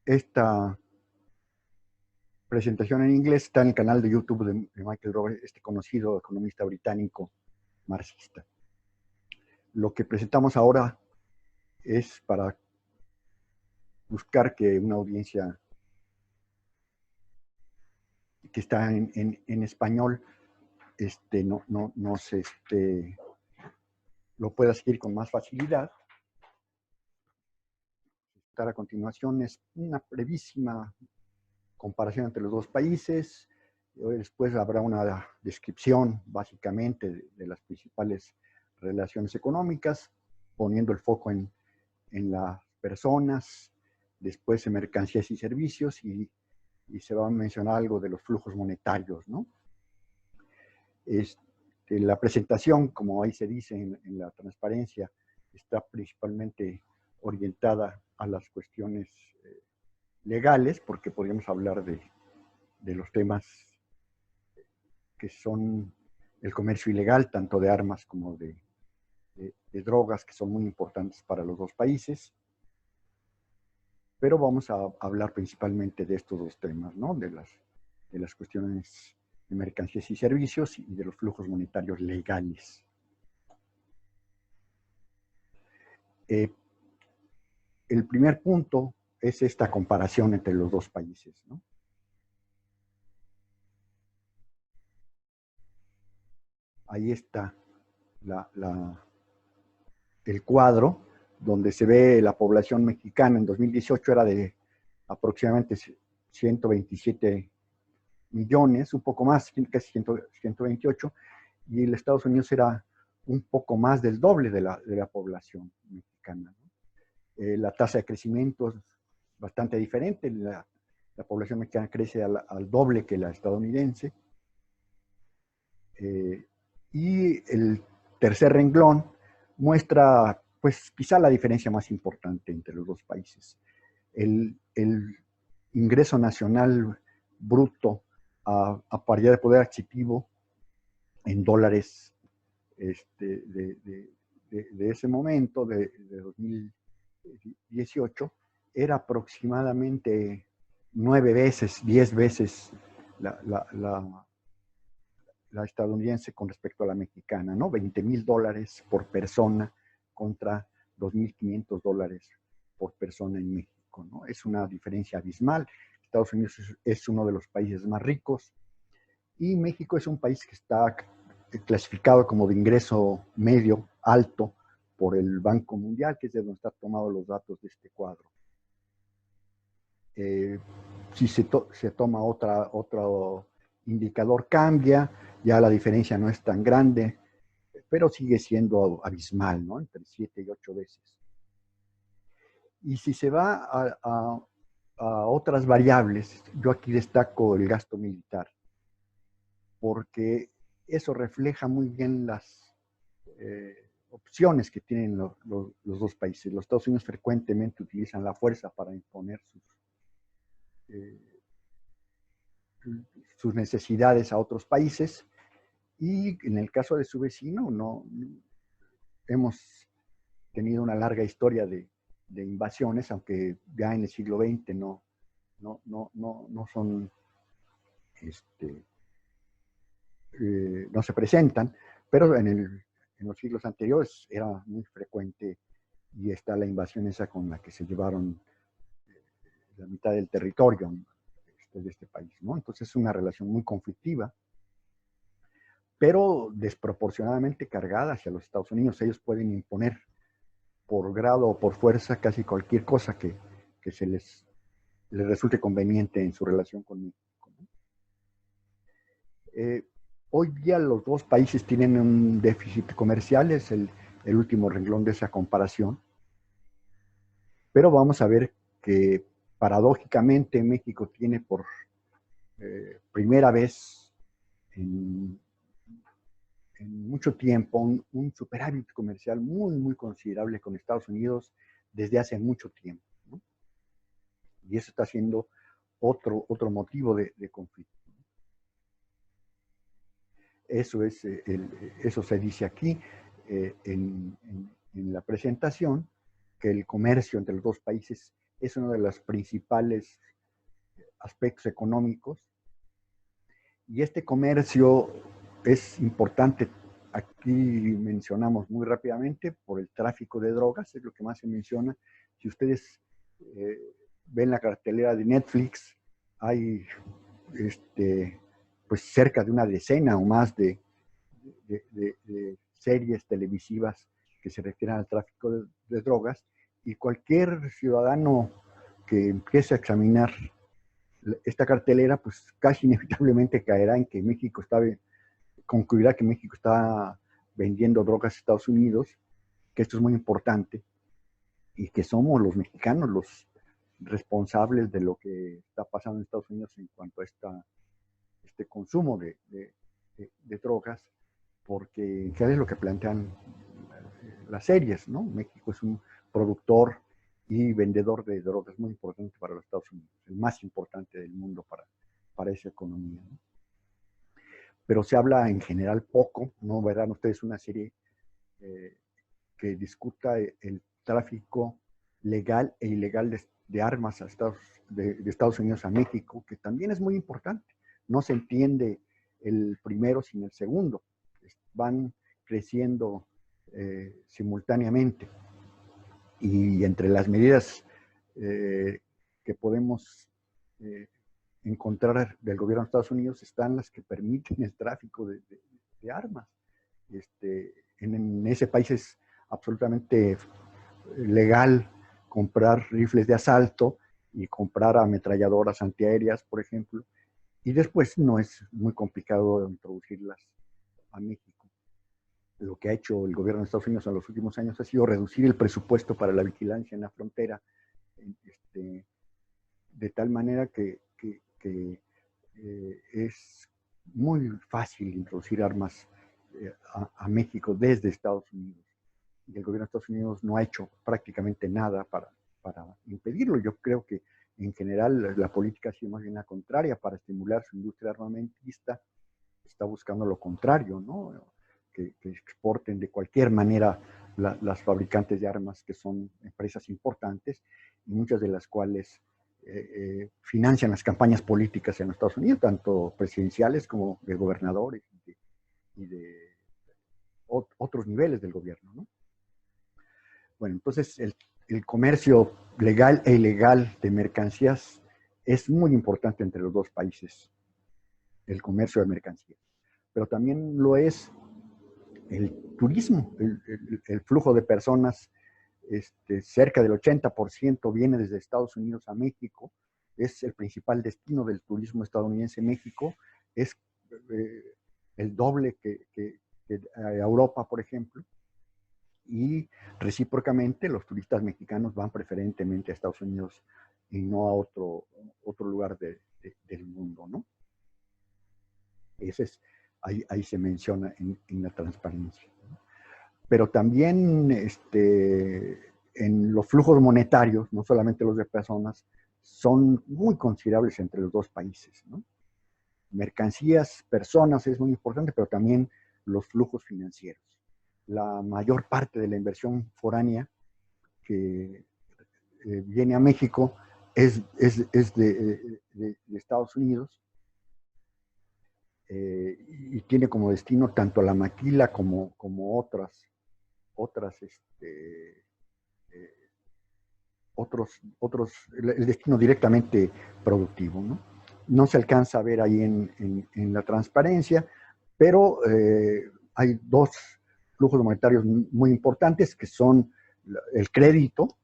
Esta presentación en inglés está en el canal de YouTube de Michael Roberts, este conocido economista británico marxista. Lo que presentamos ahora es para buscar que una audiencia que está en español lo pueda seguir con más facilidad. A continuación es una brevísima comparación entre los dos países. Después habrá una descripción básicamente de las principales relaciones económicas, poniendo el foco en las personas, después en mercancías y servicios, y se va a mencionar algo de los flujos monetarios, ¿no? La presentación, como ahí se dice en la transparencia, está principalmente orientada a las cuestiones legales, porque podríamos hablar de los temas que son el comercio ilegal, tanto de armas como de drogas, que son muy importantes para los dos países. Pero vamos a hablar principalmente de estos dos temas, ¿no? De las cuestiones de mercancías y servicios y de los flujos monetarios legales. El primer punto es esta comparación entre los dos países, ¿no? Ahí está el cuadro donde se ve la población mexicana en 2018 era de aproximadamente 127 millones, un poco más, casi 128, y el Estados Unidos era un poco más del doble de la población mexicana, ¿no? La tasa de crecimiento es bastante diferente, la población mexicana crece al doble que la estadounidense. Y el tercer renglón muestra, pues, quizá la diferencia más importante entre los dos países. El ingreso nacional bruto a paridad de poder adquisitivo en dólares de ese momento, de 2018, era aproximadamente 9 veces, 10 veces la estadounidense con respecto a la mexicana, ¿no? $20,000 por persona contra $2,500 por persona en México, ¿no? Es una diferencia abismal. Estados Unidos es uno de los países más ricos y México es un país que está clasificado como de ingreso medio alto por el Banco Mundial, que es de donde están tomados los datos de este cuadro. Si se toma otro indicador, cambia, ya la diferencia no es tan grande, pero sigue siendo abismal, ¿no? Entre 7 y 8 veces. Y si se va a otras variables, yo aquí destaco el gasto militar, porque eso refleja muy bien las opciones que tienen los dos países. Los Estados Unidos frecuentemente utilizan la fuerza para imponer sus necesidades a otros países, y en el caso de su vecino no hemos tenido una larga historia de invasiones, aunque ya en el siglo XX no son no se presentan, pero en los siglos anteriores era muy frecuente, y está la invasión esa con la que se llevaron la mitad del territorio de este país, ¿no? Entonces es una relación muy conflictiva, pero desproporcionadamente cargada hacia los Estados Unidos. Ellos pueden imponer por grado o por fuerza casi cualquier cosa que les resulte conveniente en su relación con México, ¿no? Hoy día los dos países tienen un déficit comercial, es el último renglón de esa comparación, pero vamos a ver que paradójicamente México tiene por primera vez en mucho tiempo un superávit comercial muy, muy considerable con Estados Unidos desde hace mucho tiempo, ¿no? Y eso está siendo otro motivo de conflicto. Eso se dice aquí en la presentación, que el comercio entre los dos países es uno de los principales aspectos económicos. Y este comercio es importante. Aquí mencionamos muy rápidamente por el tráfico de drogas, es lo que más se menciona. Si ustedes ven la cartelera de Netflix, hay pues cerca de una decena o más de series televisivas que se refieren al tráfico de drogas, y cualquier ciudadano que empiece a examinar esta cartelera, pues casi inevitablemente caerá en que México concluirá que México está vendiendo drogas a Estados Unidos, que esto es muy importante, y que somos los mexicanos los responsables de lo que está pasando en Estados Unidos en cuanto a este consumo de drogas, porque ¿qué es lo que plantean las series, ¿no? México es un productor y vendedor de drogas muy importante para los Estados Unidos, el más importante del mundo para esa economía, ¿no? Pero se habla en general poco, ¿no? Verán ustedes una serie que discuta el tráfico legal e ilegal de armas de Estados Unidos a México, que también es muy importante. No se entiende el primero sin el segundo. Van creciendo simultáneamente. Y entre las medidas que podemos encontrar del gobierno de Estados Unidos están las que permiten el tráfico de armas. En ese país es absolutamente legal comprar rifles de asalto y comprar ametralladoras antiaéreas, por ejemplo, y después no es muy complicado introducirlas a México. Lo que ha hecho el gobierno de Estados Unidos en los últimos años ha sido reducir el presupuesto para la vigilancia en la frontera, de tal manera que es muy fácil introducir armas a México desde Estados Unidos. Y el gobierno de Estados Unidos no ha hecho prácticamente nada para impedirlo. Yo creo que en general la política ha sido más bien la contraria. Para estimular su industria armamentista está buscando lo contrario, ¿no? Que exporten de cualquier manera las fabricantes de armas, que son empresas importantes y muchas de las cuales financian las campañas políticas en los Estados Unidos, tanto presidenciales como de gobernadores y de otros niveles del gobierno, ¿no? Bueno, entonces el comercio legal e ilegal de mercancías es muy importante entre los dos países, el comercio de mercancías. Pero también lo es el turismo, el flujo de personas. Cerca del 80% viene desde Estados Unidos a México. Es el principal destino del turismo estadounidense. México es el doble que Europa, por ejemplo. Y recíprocamente los turistas mexicanos van preferentemente a Estados Unidos y no a otro lugar del mundo, ¿no? Ahí se menciona en la transparencia, ¿no? Pero también en los flujos monetarios, no solamente los de personas, son muy considerables entre los dos países, ¿no? Mercancías, personas es muy importante, pero también los flujos financieros. La mayor parte de la inversión foránea que viene a México es de Estados Unidos, y tiene como destino tanto la maquila como otros el destino directamente productivo, ¿no? No se alcanza a ver ahí en la transparencia, pero hay dos flujos monetarios muy importantes, que son el crédito.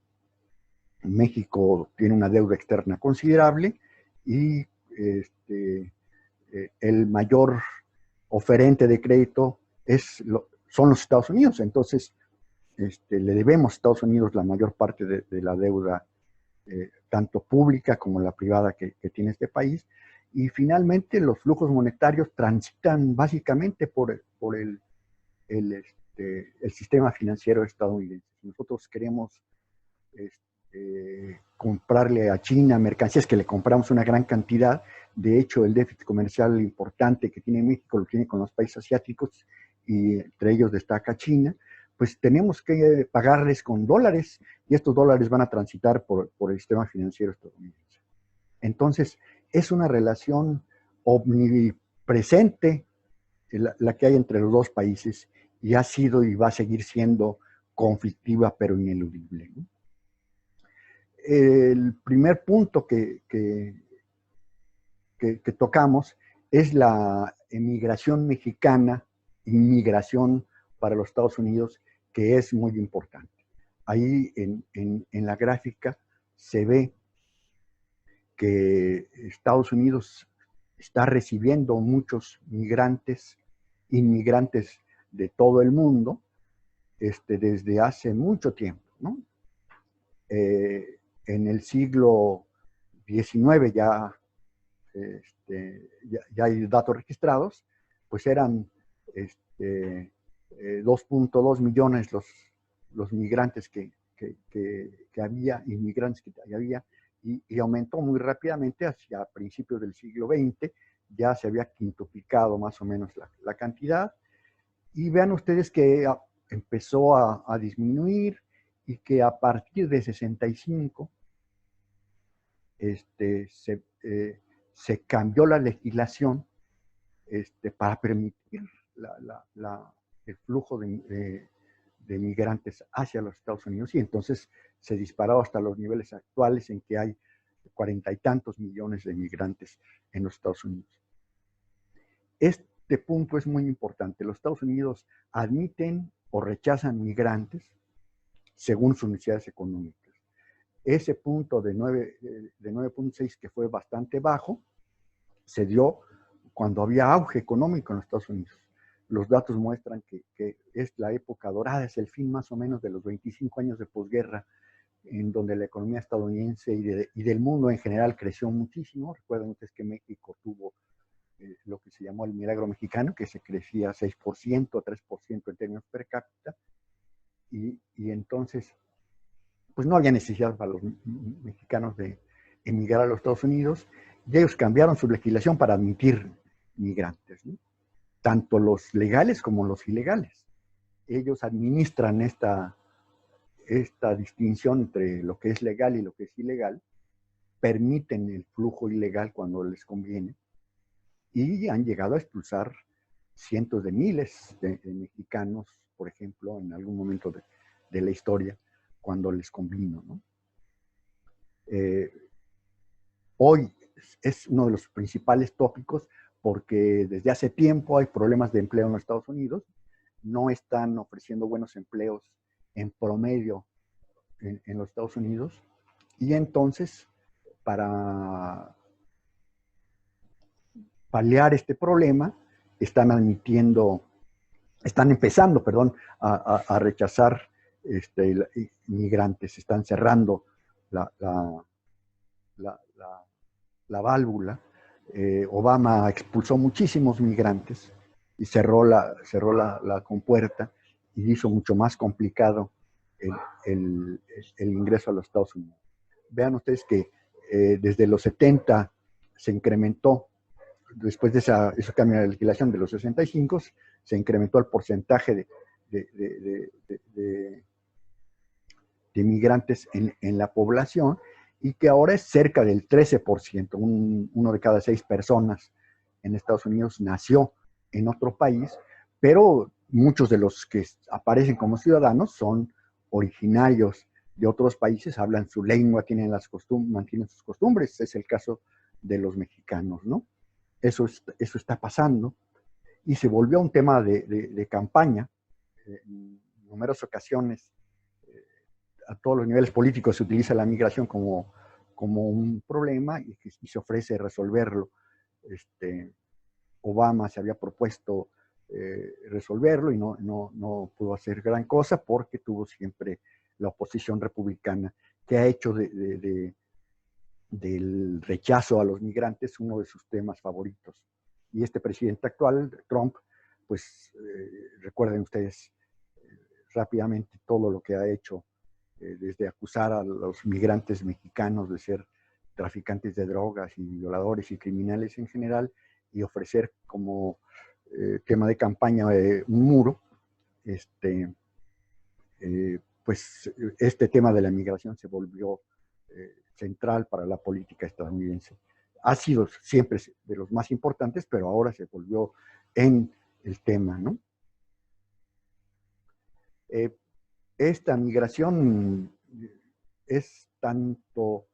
México tiene una deuda externa considerable y el mayor oferente de crédito son los Estados Unidos. Entonces, le debemos a Estados Unidos la mayor parte de la deuda, tanto pública como la privada que tiene este país. Y finalmente los flujos monetarios transitan básicamente por el sistema financiero estadounidense. Si nosotros queremos comprarle a China mercancías, que le compramos una gran cantidad, de hecho el déficit comercial importante que tiene México lo tiene con los países asiáticos, y entre ellos destaca China, pues tenemos que pagarles con dólares y estos dólares van a transitar por el sistema financiero estadounidense. Entonces, es una relación omnipresente la que hay entre los dos países y ha sido y va a seguir siendo conflictiva pero ineludible, ¿no? El primer punto que tocamos es la emigración mexicana, inmigración para los Estados Unidos, que es muy importante. Ahí en la gráfica se ve que Estados Unidos está recibiendo muchos migrantes, inmigrantes de todo el mundo, desde hace mucho tiempo, ¿no? En el siglo XIX ya hay datos registrados, pues eran 2.2 millones los migrantes que había, inmigrantes que había, y aumentó muy rápidamente hacia principios del siglo XX, ya se había quintuplicado más o menos la cantidad, y vean ustedes que empezó a disminuir y que a partir de 65 se cambió la legislación para permitir el flujo de migrantes hacia los Estados Unidos, y entonces se disparó hasta los niveles actuales en que hay 40 y tantos millones de migrantes en los Estados Unidos. Este punto es muy importante. Los Estados Unidos admiten o rechazan migrantes según sus necesidades económicas. Ese punto de 9.6, que fue bastante bajo, se dio cuando había auge económico en los Estados Unidos. Los datos muestran que es la época dorada, es el fin más o menos de los 25 años de posguerra, en donde la economía estadounidense y del mundo en general creció muchísimo. Recuerden ustedes que México tuvo lo que se llamó el milagro mexicano, que se crecía 6%, 3% en términos per cápita, y entonces pues no había necesidad para los mexicanos de emigrar a los Estados Unidos, y ellos cambiaron su legislación para admitir migrantes, ¿no? Tanto los legales como los ilegales. Ellos administran esta distinción entre lo que es legal y lo que es ilegal, permiten el flujo ilegal cuando les conviene, y han llegado a expulsar cientos de miles de mexicanos, por ejemplo, en algún momento de la historia, cuando les convino, ¿no? Hoy es uno de los principales tópicos porque desde hace tiempo hay problemas de empleo en los Estados Unidos, no están ofreciendo buenos empleos en promedio en los Estados Unidos, y entonces para paliar este problema están empezando, perdón, a rechazar inmigrantes, están cerrando la válvula. Obama expulsó muchísimos migrantes y cerró la compuerta y hizo mucho más complicado el ingreso a los Estados Unidos. Vean ustedes que desde los 70 se incrementó, después de ese cambio de legislación de los 65, se incrementó el porcentaje de migrantes en la población, y que ahora es cerca del 13%. Uno de cada 6 personas en Estados Unidos nació en otro país, pero muchos de los que aparecen como ciudadanos son originarios de otros países, hablan su lengua, mantienen sus costumbres. Es el caso de los mexicanos, ¿no? Eso está pasando, y se volvió un tema de campaña. En numerosas ocasiones a todos los niveles políticos se utiliza la migración como un problema, y se ofrece resolverlo. Obama se había propuesto resolverlo y no pudo hacer gran cosa porque tuvo siempre la oposición republicana, que ha hecho del rechazo a los migrantes uno de sus temas favoritos. Y este presidente actual, Trump, pues recuerden ustedes rápidamente todo lo que ha hecho, desde acusar a los migrantes mexicanos de ser traficantes de drogas y violadores y criminales en general, y ofrecer como tema de campaña un muro, pues este tema de la migración se volvió central para la política estadounidense. Ha sido siempre de los más importantes, pero ahora se volvió en el tema, ¿no? Esta migración es tanto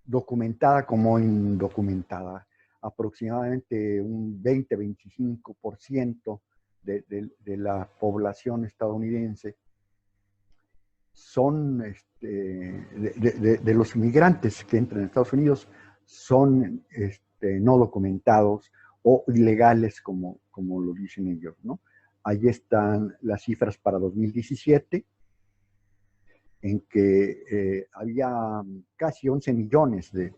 documentada como indocumentada. Aproximadamente un 20-25% de la población estadounidense son, de los migrantes que entran a Estados Unidos, son no documentados o ilegales, como lo dicen ellos, ¿no? Ahí están las cifras para 2017, en que había casi 11 millones de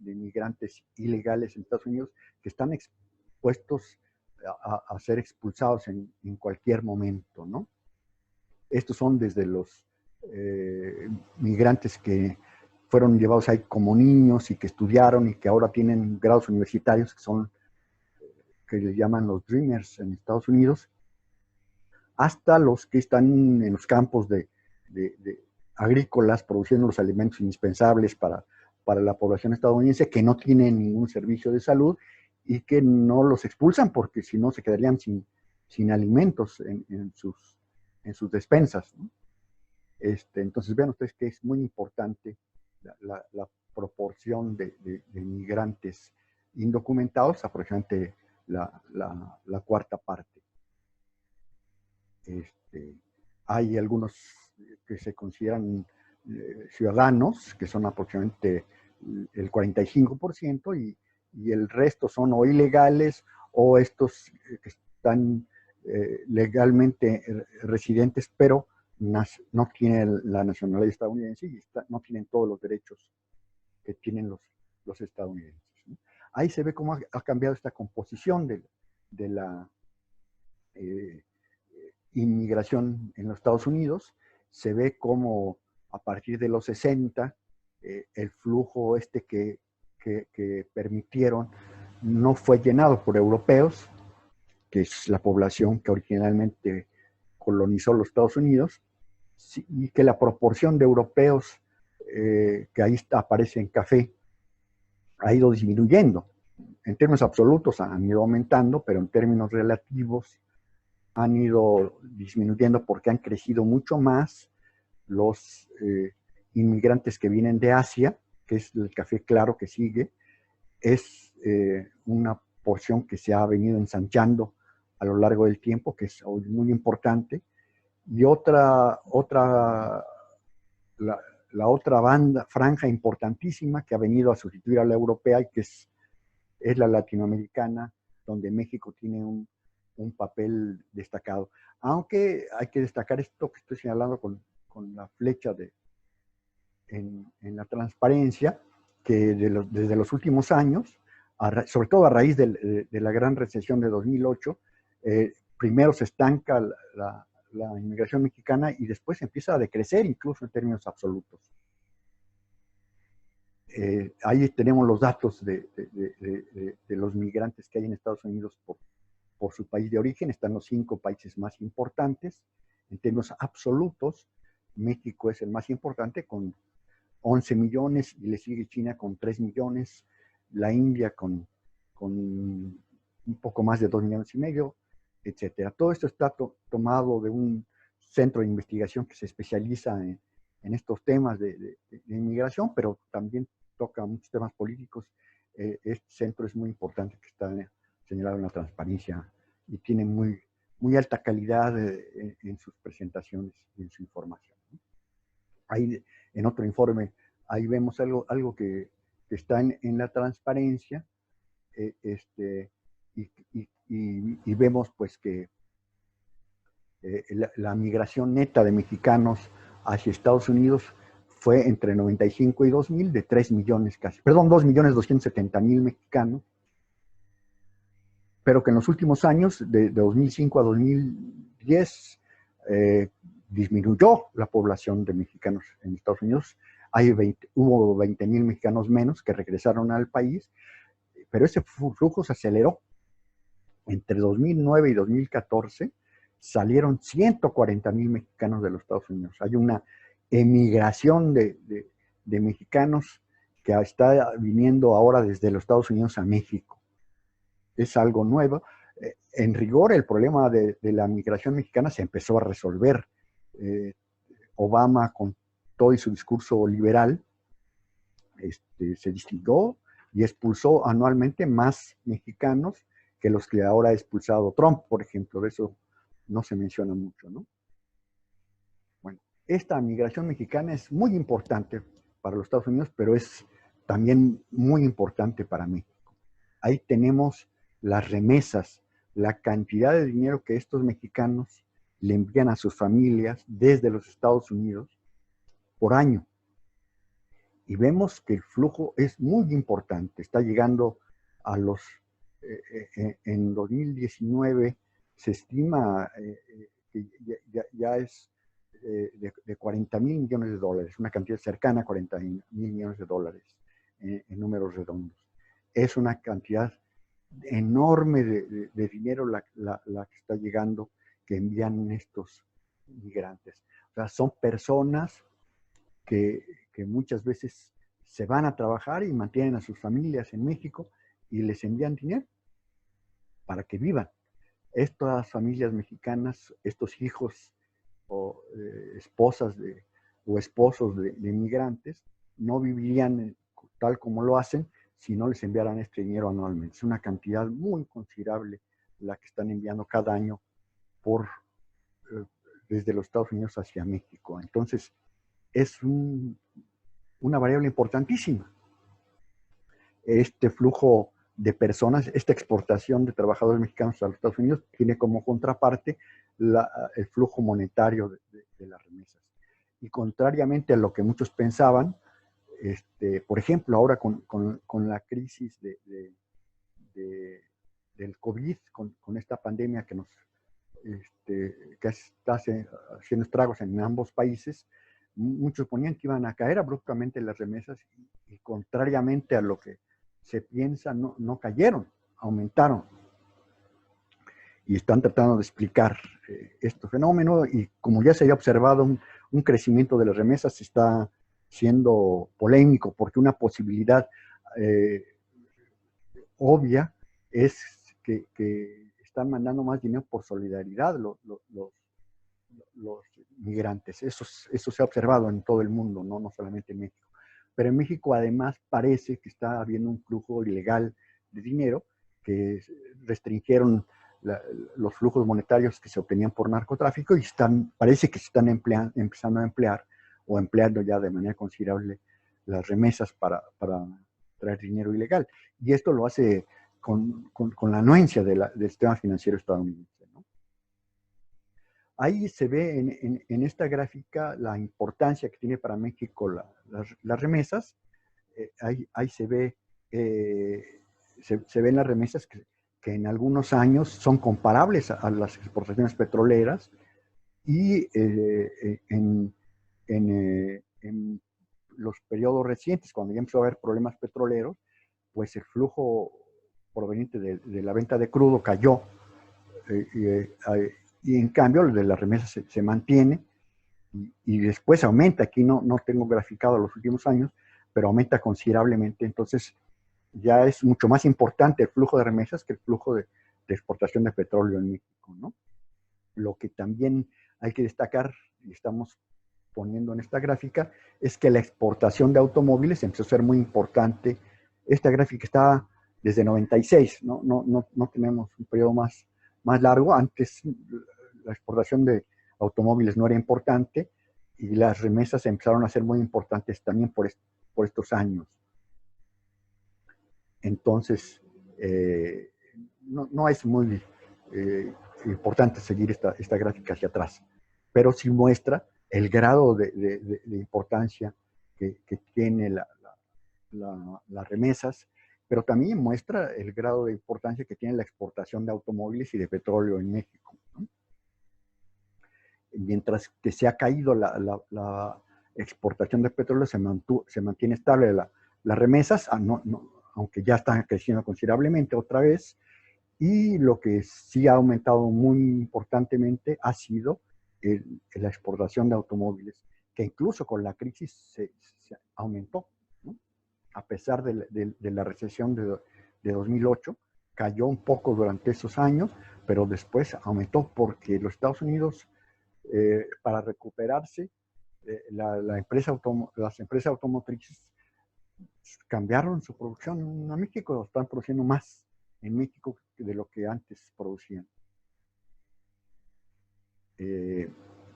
migrantes ilegales en Estados Unidos que están expuestos a ser expulsados en cualquier momento, ¿no? Estos son desde los migrantes que fueron llevados ahí como niños y que estudiaron y que ahora tienen grados universitarios, que son, que les llaman los Dreamers en Estados Unidos, hasta los que están en los campos de agrícolas produciendo los alimentos indispensables para la población estadounidense, que no tienen ningún servicio de salud y que no los expulsan porque si no se quedarían sin alimentos en sus despensas, ¿no? Entonces vean ustedes que es muy importante la proporción de migrantes indocumentados, aproximadamente la cuarta parte. Hay algunos que se consideran ciudadanos, que son aproximadamente el 45%, y el resto son o ilegales o estos que están legalmente residentes, pero no tienen la nacionalidad estadounidense y no tienen todos los derechos que tienen los estadounidenses, ¿no? Ahí se ve cómo ha cambiado esta composición de la inmigración en los Estados Unidos. Se ve cómo a partir de los 60 el flujo que permitieron no fue llenado por europeos, que es la población que originalmente colonizó los Estados Unidos, y que la proporción de europeos que ahí aparece en café ha ido disminuyendo. En términos absolutos han ido aumentando, pero en términos relativos han ido disminuyendo porque han crecido mucho más los inmigrantes que vienen de Asia, que es el café claro que sigue. Es una porción que se ha venido ensanchando a lo largo del tiempo, que es muy importante. Y la otra franja importantísima que ha venido a sustituir a la europea y que es la latinoamericana, donde México tiene un papel destacado. Aunque hay que destacar esto que estoy señalando con la flecha en la transparencia, que desde los últimos años, sobre todo a raíz de la gran recesión de 2008, primero se estanca la inmigración mexicana y después empieza a decrecer incluso en términos absolutos. Ahí tenemos los datos de los migrantes que hay en Estados Unidos por su país de origen. Están los 5 países más importantes. En términos absolutos, México es el más importante con 11 millones y le sigue China con 3 millones, la India con un poco más de 2 millones y medio, etcétera. Todo esto está tomado de un centro de investigación que se especializa en estos temas de inmigración, pero también toca muchos temas políticos. Este centro es muy importante, que está señalado en la transparencia y tiene muy alta calidad en sus presentaciones y en su información. Ahí, en otro informe, ahí vemos algo que está en la transparencia, y vemos pues que la migración neta de mexicanos hacia Estados Unidos fue entre 95 y 2000 de 3 millones casi, perdón, 2.270.000 mexicanos, pero que en los últimos años, de 2005 a 2010, disminuyó la población de mexicanos en Estados Unidos. Hubo 20.000 mexicanos menos que regresaron al país, pero ese flujo se aceleró. Entre 2009 y 2014 salieron 140,000 mexicanos de los Estados Unidos. Hay una emigración de mexicanos que está viniendo ahora desde los Estados Unidos a México. Es algo nuevo. En rigor, el problema de la migración mexicana se empezó a resolver. Obama, con todo y su discurso liberal, se distinguió y expulsó anualmente más mexicanos que los que ahora ha expulsado Trump, por ejemplo. De eso no se menciona mucho, ¿no? Bueno, esta migración mexicana es muy importante para los Estados Unidos, pero es también muy importante para México. Ahí tenemos las remesas, la cantidad de dinero que estos mexicanos le envían a sus familias desde los Estados Unidos por año. Y vemos que el flujo es muy importante. Está llegando a los... en 2019 se estima que ya es de 40,000 millones de dólares, una cantidad cercana a 40,000 millones de dólares en números redondos. Es una cantidad enorme de dinero la que está llegando, que envían estos migrantes. O sea, son personas que muchas veces se van a trabajar y mantienen a sus familias en México y les envían dinero para que vivan. Estas familias mexicanas, estos hijos o esposas o esposos de migrantes, no vivirían tal como lo hacen si no les enviaran este dinero anualmente. Es una cantidad muy considerable la que están enviando cada año desde los Estados Unidos hacia México. Entonces, es una variable importantísima. Este flujo de personas, esta exportación de trabajadores mexicanos a los Estados Unidos tiene como contraparte el flujo monetario de las remesas. Y contrariamente a lo que muchos pensaban, por ejemplo, ahora con la crisis del COVID, con esta pandemia que está haciendo estragos en ambos países, muchos ponían que iban a caer abruptamente las remesas y contrariamente a lo que se piensa, no cayeron, aumentaron. Y están tratando de explicar este fenómeno, y como ya se había observado un crecimiento de las remesas, está siendo polémico, porque una posibilidad obvia es que están mandando más dinero por solidaridad los migrantes. Eso se ha observado en todo el mundo, no solamente en México. Pero en México además parece que está habiendo un flujo ilegal de dinero, que restringieron los flujos monetarios que se obtenían por narcotráfico, y parece que se están empezando a emplear o empleando ya de manera considerable las remesas para traer dinero ilegal. Y esto lo hace con la anuencia del sistema financiero estadounidense, ¿no? Ahí se ve en esta gráfica la importancia que tiene para México las remesas. Ahí se ve, se ven las remesas que en algunos años son comparables a las exportaciones petroleras, y en los periodos recientes, cuando ya empezó a haber problemas petroleros, pues el flujo proveniente de la venta de crudo cayó, y en cambio el de las remesas se mantiene, y después aumenta. Aquí no tengo graficado los últimos años, pero aumenta considerablemente. Entonces ya es mucho más importante el flujo de remesas que el flujo de exportación de petróleo en México, ¿no? Lo que también hay que destacar, y estamos poniendo en esta gráfica, es que la exportación de automóviles empezó a ser muy importante. Esta gráfica está desde 96, no tenemos un periodo más largo. Antes la exportación de automóviles no era importante, y las remesas empezaron a ser muy importantes también por estos años. Entonces, no es muy importante seguir esta gráfica hacia atrás, pero sí muestra el grado de importancia que tiene las remesas, pero también muestra el grado de importancia que tiene la exportación de automóviles y de petróleo en México, ¿no? Mientras que se ha caído la exportación de petróleo, se mantiene estable las remesas, aunque ya están creciendo considerablemente otra vez, Y lo que sí ha aumentado muy importantemente ha sido la exportación de automóviles, que incluso con la crisis se aumentó, ¿no? A pesar de la recesión de 2008, cayó un poco durante esos años, pero después aumentó porque los Estados Unidos, para recuperarse, las empresas automotrices cambiaron su producción a México, están produciendo más en México de lo que antes producían. Eh,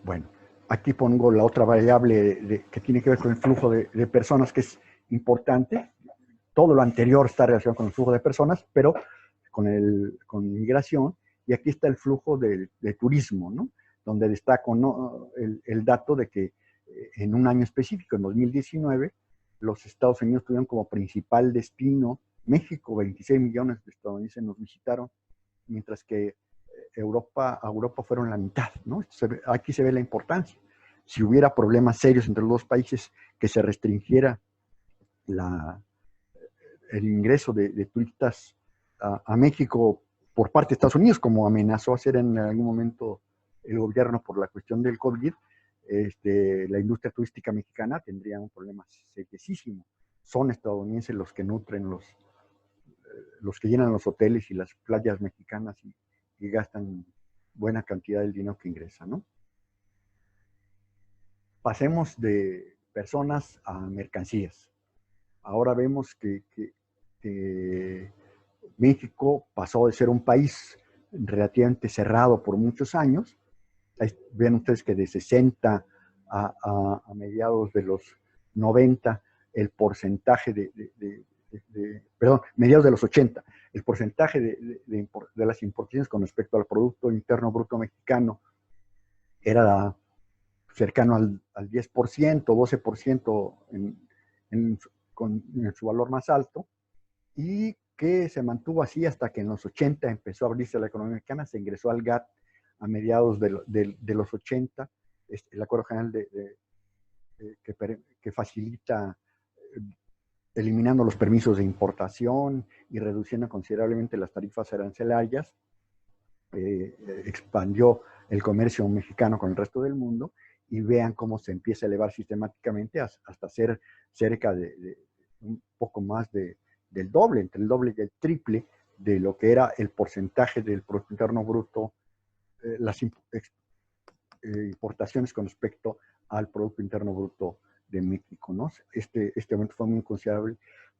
bueno, aquí pongo la otra variable que tiene que ver con el flujo de personas, que es importante. Todo lo anterior está relacionado con el flujo de personas, pero con migración. Y aquí está el flujo de turismo, ¿no? Donde destaco, ¿no?, el dato de que en un año específico, en 2019, los Estados Unidos tuvieron como principal destino México. 26 millones de estadounidenses nos visitaron, mientras que a Europa fueron la mitad, ¿no? Aquí se ve la importancia. Si hubiera problemas serios entre los dos países, que se restringiera el ingreso de turistas a México por parte de Estados Unidos, como amenazó hacer en algún momento el gobierno por la cuestión del COVID, la industria turística mexicana tendría un problema seriosísimo. Son estadounidenses los que nutren los que llenan los hoteles y las playas mexicanas y gastan buena cantidad del dinero que ingresa, ¿no? Pasemos de personas a mercancías. Ahora vemos que México pasó de ser un país relativamente cerrado por muchos años. Ven ustedes que de 60 a mediados de los 90, el porcentaje perdón, mediados de los 80, el porcentaje de las importaciones con respecto al Producto Interno Bruto mexicano era cercano al 10%, 12% en su valor más alto, y que se mantuvo así hasta que en los 80 empezó a abrirse la economía mexicana, se ingresó al GATT a mediados de los 80, el Acuerdo General que facilita eliminando los permisos de importación y reduciendo considerablemente las tarifas arancelarias, expandió el comercio mexicano con el resto del mundo, y vean cómo se empieza a elevar sistemáticamente hasta ser cerca de un poco más del doble, entre el doble y el triple de lo que era el porcentaje del Producto Interno Bruto, las importaciones con respecto al Producto Interno Bruto de México, ¿no? Este aumento fue muy considerable,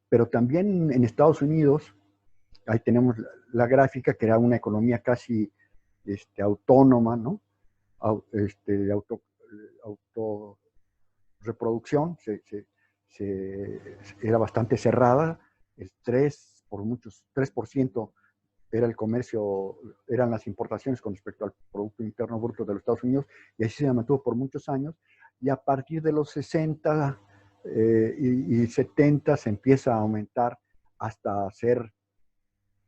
pero también en Estados Unidos, ahí tenemos la gráfica, que era una economía casi autónoma, ¿no? De auto reproducción, era bastante cerrada. El 3% era el comercio, eran las importaciones con respecto al Producto Interno Bruto de los Estados Unidos, y así se mantuvo por muchos años, y a partir de los 60 y 70 se empieza a aumentar hasta ser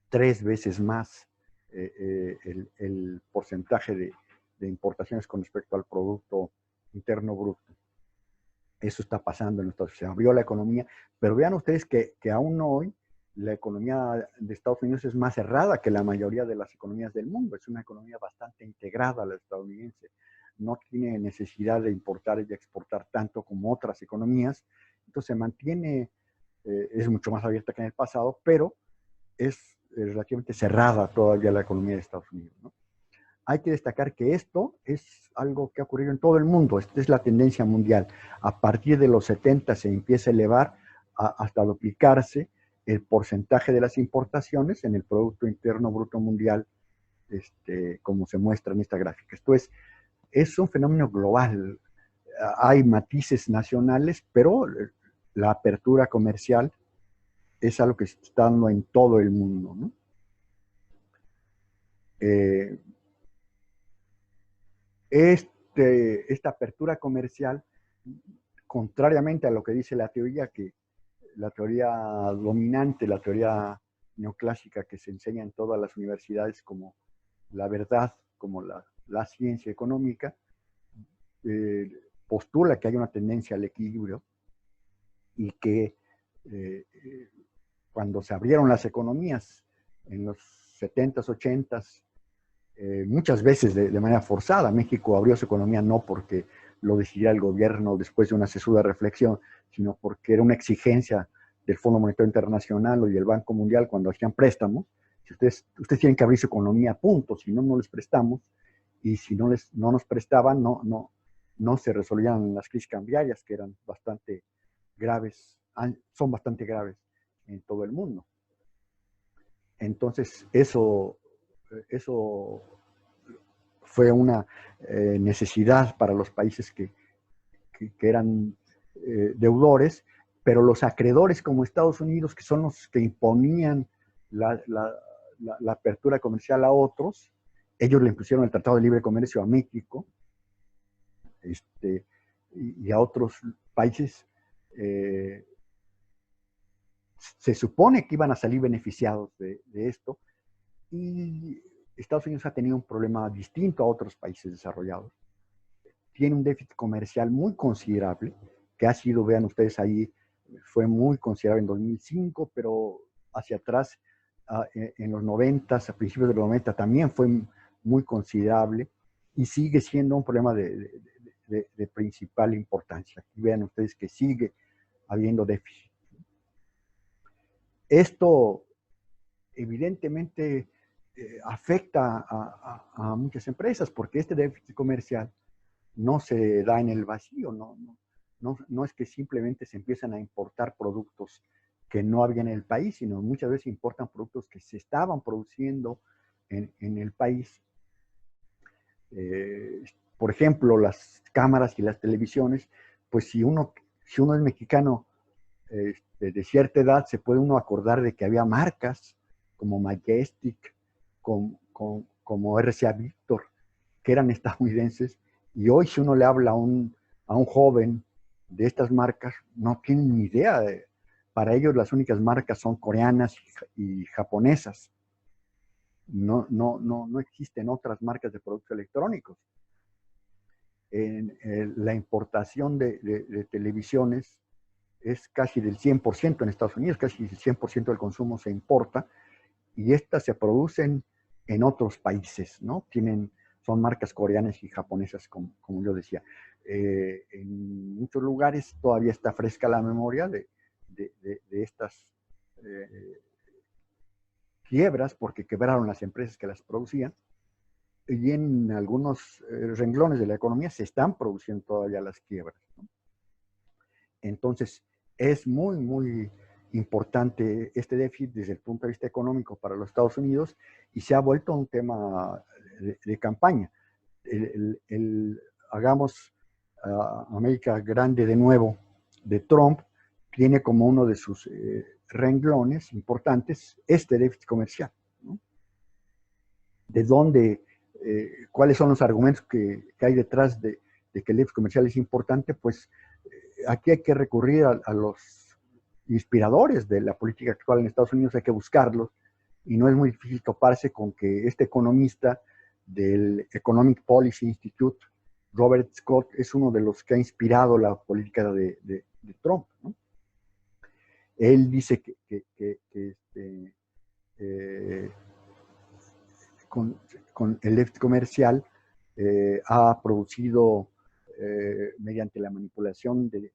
3 veces más el porcentaje de importaciones con respecto al Producto Interno Bruto. Eso está pasando en Estados Unidos. Se abrió la economía, pero vean ustedes que aún hoy la economía de Estados Unidos es más cerrada que la mayoría de las economías del mundo. Es una economía bastante integrada la estadounidense. No tiene necesidad de importar y de exportar tanto como otras economías. Entonces se mantiene, es mucho más abierta que en el pasado, pero es relativamente cerrada todavía la economía de Estados Unidos, ¿no? Hay que destacar que esto es algo que ha ocurrido en todo el mundo. Esta es la tendencia mundial. A partir de los 70 se empieza a elevar hasta duplicarse el porcentaje de las importaciones en el Producto Interno Bruto Mundial, como se muestra en esta gráfica. Esto es un fenómeno global. Hay matices nacionales, pero la apertura comercial es algo que se está dando en todo el mundo, ¿no? Esta apertura comercial, contrariamente a lo que dice la teoría, que la teoría dominante, la teoría neoclásica que se enseña en todas las universidades como la verdad, como la ciencia económica, postula que hay una tendencia al equilibrio, y que cuando se abrieron las economías en los 70s, 80s, muchas veces de manera forzada. México abrió su economía no porque lo decidiera el gobierno después de una sesuda reflexión, sino porque era una exigencia del Fondo Monetario Internacional y del Banco Mundial cuando hacían préstamos. Si ustedes tienen que abrir su economía, punto, si no, no les prestamos, y si no nos prestaban, no se resolvían las crisis cambiarias, que eran bastante graves, son bastante graves en todo el mundo. Entonces, eso fue una necesidad para los países que eran deudores, pero los acreedores como Estados Unidos, que son los que imponían la apertura comercial a otros, ellos le impusieron el Tratado de Libre Comercio a México y a otros países. Se supone que iban a salir beneficiados de esto, y Estados Unidos ha tenido un problema distinto a otros países desarrollados. Tiene un déficit comercial muy considerable, que ha sido, vean ustedes ahí, fue muy considerable en 2005, pero hacia atrás, en los 90, a principios de los 90, también fue muy considerable, y sigue siendo un problema de principal importancia. Aquí vean ustedes que sigue habiendo déficit. Esto evidentemente afecta a muchas empresas, porque este déficit comercial no se da en el vacío, no es que simplemente se empiezan a importar productos que no había en el país, sino muchas veces importan productos que se estaban produciendo en el país. Por ejemplo, las cámaras y las televisiones, pues si uno es mexicano de cierta edad, se puede uno acordar de que había marcas como Majestic, como RCA Victor, que eran estadounidenses, y hoy si uno le habla a un joven de estas marcas, no tienen ni idea. Para ellos las únicas marcas son coreanas y japonesas. No existen otras marcas de productos electrónicos. La importación de televisiones es casi del 100% en Estados Unidos, casi el 100% del consumo se importa, y estas se producen en otros países, ¿no? Son marcas coreanas y japonesas, como yo decía. En muchos lugares todavía está fresca la memoria de estas quiebras, porque quebraron las empresas que las producían, y en algunos renglones de la economía se están produciendo todavía las quiebras, ¿no? Entonces, es muy, muy importante este déficit desde el punto de vista económico para los Estados Unidos, y se ha vuelto un tema de campaña. Hagamos América Grande de nuevo, de Trump, tiene como uno de sus renglones importantes este déficit comercial, ¿no? ¿De dónde, cuáles son los argumentos que hay detrás de que el déficit comercial es importante? Pues aquí hay que recurrir a los inspiradores de la política actual en Estados Unidos, hay que buscarlos, y no es muy difícil toparse con que este economista del Economic Policy Institute, Robert Scott, es uno de los que ha inspirado la política de Trump, ¿no? Él dice que con el déficit comercial ha producido, mediante la manipulación de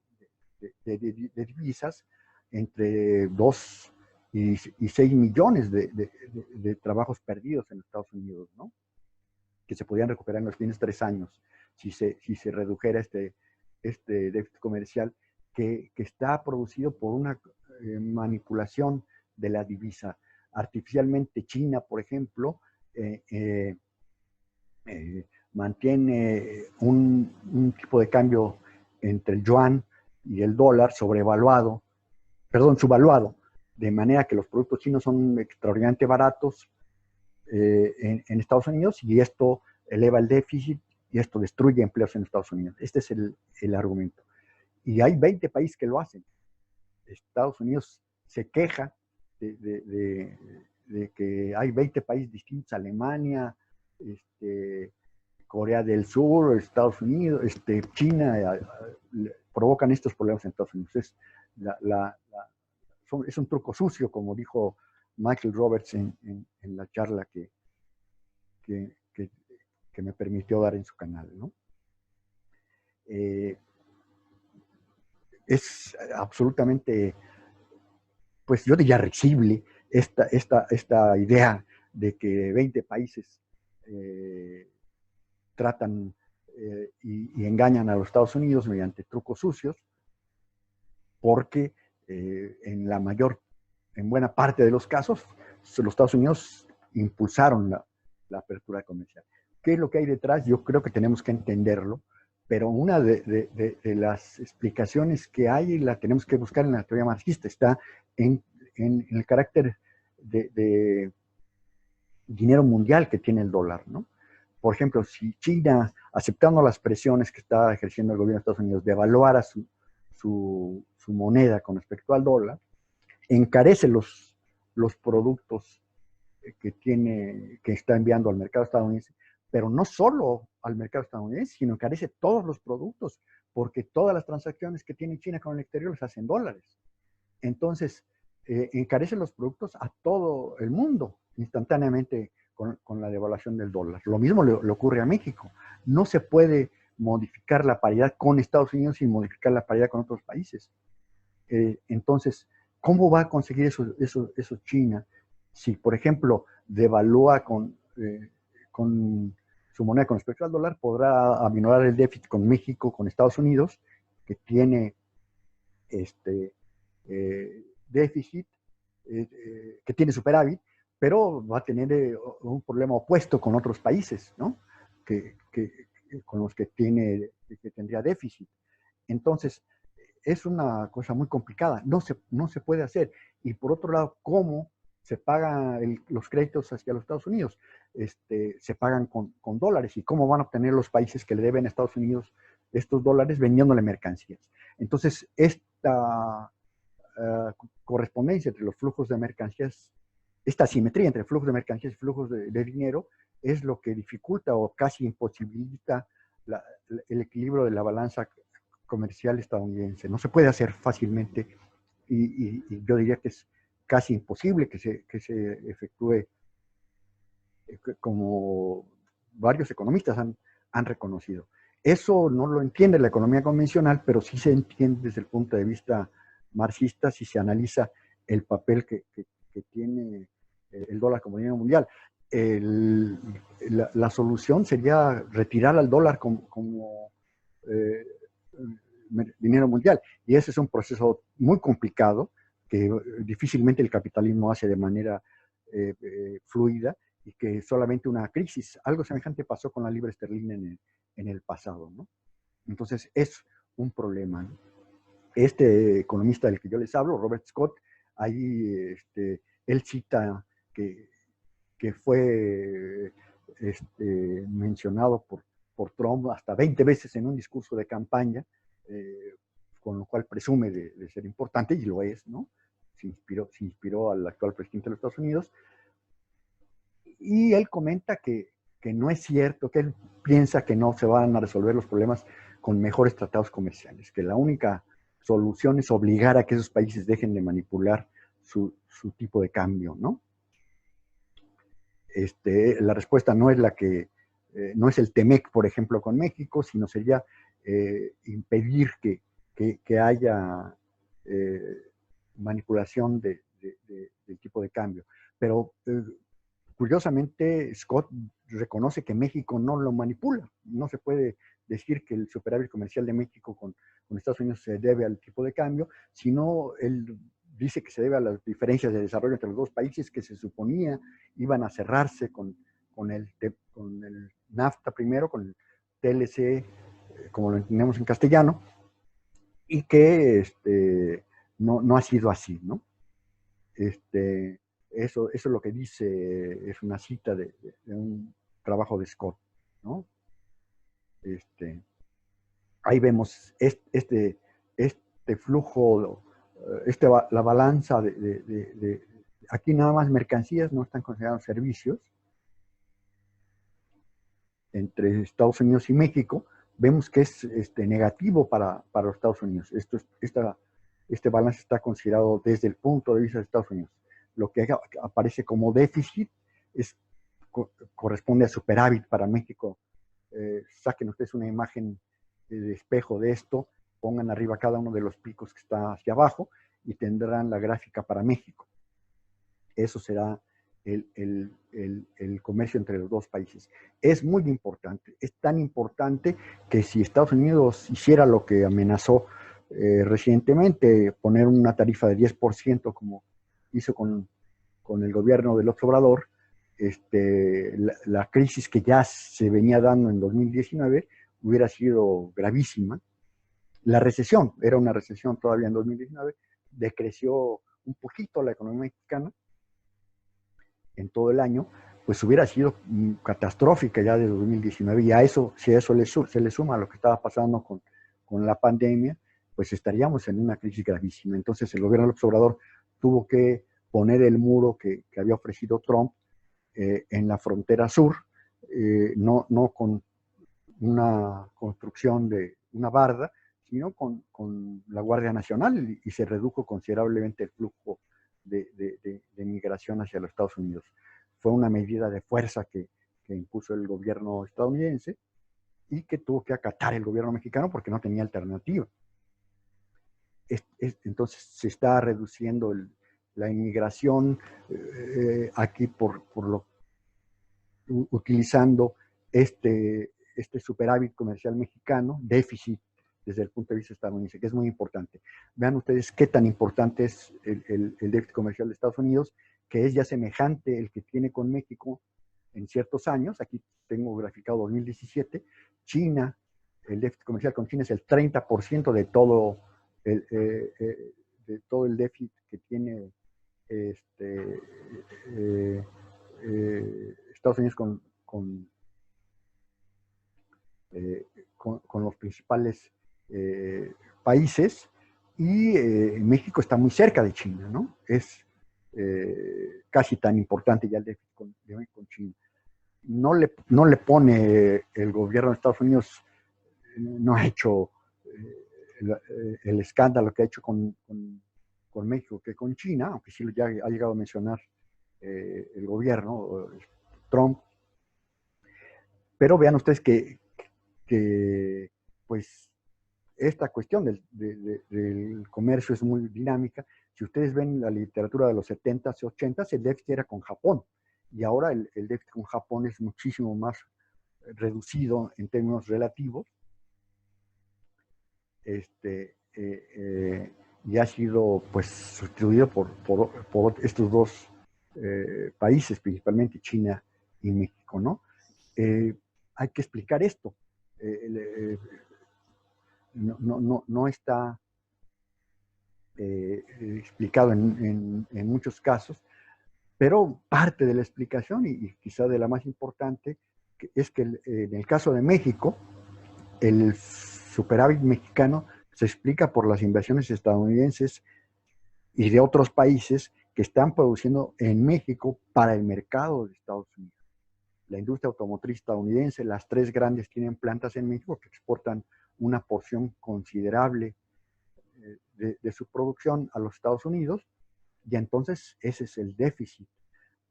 divisas, entre 2 y 6 millones de trabajos perdidos en Estados Unidos, ¿no? Que se podían recuperar en los siguientes 3 años si se redujera este déficit comercial que está producido por una manipulación de la divisa. Artificialmente China, por ejemplo, mantiene un tipo de cambio entre el yuan y el dólar subvaluado, de manera que los productos chinos son extraordinariamente baratos en Estados Unidos, y esto eleva el déficit y esto destruye empleos en Estados Unidos. Este es el argumento. Y hay 20 países que lo hacen. Estados Unidos se queja de que hay 20 países distintos, Alemania, Corea del Sur, Estados Unidos, China, provocan estos problemas en Estados Unidos. Es un truco sucio, como dijo Michael Roberts en la charla que, que, que me permitió dar en su canal, ¿no? Es absolutamente, pues yo diría risible esta idea de que 20 países tratan y engañan a los Estados Unidos mediante trucos sucios, porque en buena parte de los casos, los Estados Unidos impulsaron la apertura comercial. ¿Qué es lo que hay detrás? Yo creo que tenemos que entenderlo, pero una de las explicaciones que hay la tenemos que buscar en la teoría marxista, está en el carácter de dinero mundial que tiene el dólar, ¿no? Por ejemplo, si China, aceptando las presiones que está ejerciendo el gobierno de Estados Unidos, devaluara su moneda con respecto al dólar, encarece los productos que está enviando al mercado estadounidense, pero no solo al mercado estadounidense, sino encarece todos los productos, porque todas las transacciones que tiene China con el exterior las hacen dólares. Entonces, encarece los productos a todo el mundo instantáneamente con la devaluación del dólar. Lo mismo le ocurre a México. No se puede modificar la paridad con Estados Unidos sin modificar la paridad con otros países. Entonces, ¿cómo va a conseguir eso China? Si, por ejemplo, devalúa con su moneda con respecto al dólar, podrá aminorar el déficit con México, con Estados Unidos, que tiene déficit, que tiene superávit, pero va a tener un problema opuesto con otros países, ¿no? Con los que tendría déficit. Entonces, es una cosa muy complicada, no se puede hacer. Y por otro lado, ¿cómo se pagan los créditos hacia los Estados Unidos? Se pagan con dólares. ¿Y cómo van a obtener los países que le deben a Estados Unidos estos dólares vendiéndole mercancías? Entonces, esta correspondencia entre los flujos de mercancías, esta asimetría entre flujos de mercancías y flujos de dinero, es lo que dificulta o casi imposibilita el equilibrio de la balanza comercial estadounidense. No se puede hacer fácilmente y yo diría que es casi imposible que se efectúe, como varios economistas han reconocido. Eso no lo entiende la economía convencional, pero sí se entiende desde el punto de vista marxista si se analiza el papel que tiene el dólar como dinero mundial. La solución sería retirar al dólar como dinero mundial. Y ese es un proceso muy complicado que difícilmente el capitalismo hace de manera fluida, y que solamente una crisis, algo semejante pasó con la libra esterlina en el pasado, ¿no? Entonces es un problema, ¿no? Este economista del que yo les hablo, Robert Scott, ahí él cita que fue mencionado por Trump hasta 20 veces en un discurso de campaña, con lo cual presume de ser importante, y lo es, ¿no? Se inspiró al actual presidente de los Estados Unidos, y él comenta que no es cierto, que él piensa que no se van a resolver los problemas con mejores tratados comerciales, que la única solución es obligar a que esos países dejen de manipular su tipo de cambio, ¿no? La respuesta no es no es el TEMEC, por ejemplo, con México, sino sería impedir que haya manipulación del tipo de cambio. Pero curiosamente, Scott reconoce que México no lo manipula. No se puede decir que el superávit comercial de México con Estados Unidos se debe al tipo de cambio, sino él dice que se debe a las diferencias de desarrollo entre los dos países que se suponía iban a cerrarse con el NAFTA primero, con el TLC, como lo entendemos en castellano, y que no ha sido así, ¿no? Eso es lo que dice, es una cita de un trabajo de Scott, ¿no? Ahí vemos este flujo, la balanza aquí nada más mercancías, no están considerados servicios, entre Estados Unidos y México. Vemos que es negativo para los Estados Unidos. Este balance está considerado desde el punto de vista de Estados Unidos. lo que aparece como déficit es, corresponde a superávit para México. Saquen ustedes una imagen de espejo de esto, pongan arriba cada uno de los picos que está hacia abajo y tendrán la gráfica para México. Eso será el comercio entre los dos países. Es muy importante, es tan importante que si Estados Unidos hiciera lo que amenazó recientemente, poner una tarifa de 10% como hizo con el gobierno del López Obrador, la crisis que ya se venía dando en 2019 hubiera sido gravísima. La recesión, era una recesión todavía en 2019, decreció un poquito la economía mexicana en todo el año, pues hubiera sido catastrófica ya de 2019, y a eso, si a eso se le suma lo que estaba pasando con la pandemia, pues estaríamos en una crisis gravísima. Entonces el gobierno del López Obrador tuvo que poner el muro que había ofrecido Trump en la frontera sur, no con una construcción de una barda, sino con la Guardia Nacional, y se redujo considerablemente el flujo de migración hacia los Estados Unidos. Fue una medida de fuerza que impuso el gobierno estadounidense y que tuvo que acatar el gobierno mexicano porque no tenía alternativa. Entonces se está reduciendo la inmigración aquí utilizando este superávit comercial mexicano, déficit desde el punto de vista estadounidense, que es muy importante. Vean ustedes qué tan importante es el déficit comercial de Estados Unidos, que es ya semejante el que tiene con México en ciertos años. Aquí tengo graficado 2017. China, el déficit comercial con China es el 30% de todo el déficit que tiene Estados Unidos con los principales países, y México está muy cerca de China, ¿no? Es casi tan importante ya el déficit con China. No le pone el gobierno de Estados Unidos, no ha hecho el escándalo que ha hecho con México que con China, aunque sí ya ha llegado a mencionar el gobierno, Trump. Pero vean ustedes que pues esta cuestión del comercio es muy dinámica. Si ustedes ven la literatura de los 70s y 80s, el déficit era con Japón, y ahora el déficit con Japón es muchísimo más reducido en términos relativos, y ha sido pues sustituido por estos dos países, principalmente China y México, ¿no? Hay que explicar esto. No está explicado en muchos casos, pero parte de la explicación, y quizá de la más importante, es que en el caso de México, el superávit mexicano se explica por las inversiones estadounidenses y de otros países que están produciendo en México para el mercado de Estados Unidos. La industria automotriz estadounidense, las tres grandes tienen plantas en México que exportan una porción considerable de su producción a los Estados Unidos, y entonces ese es el déficit.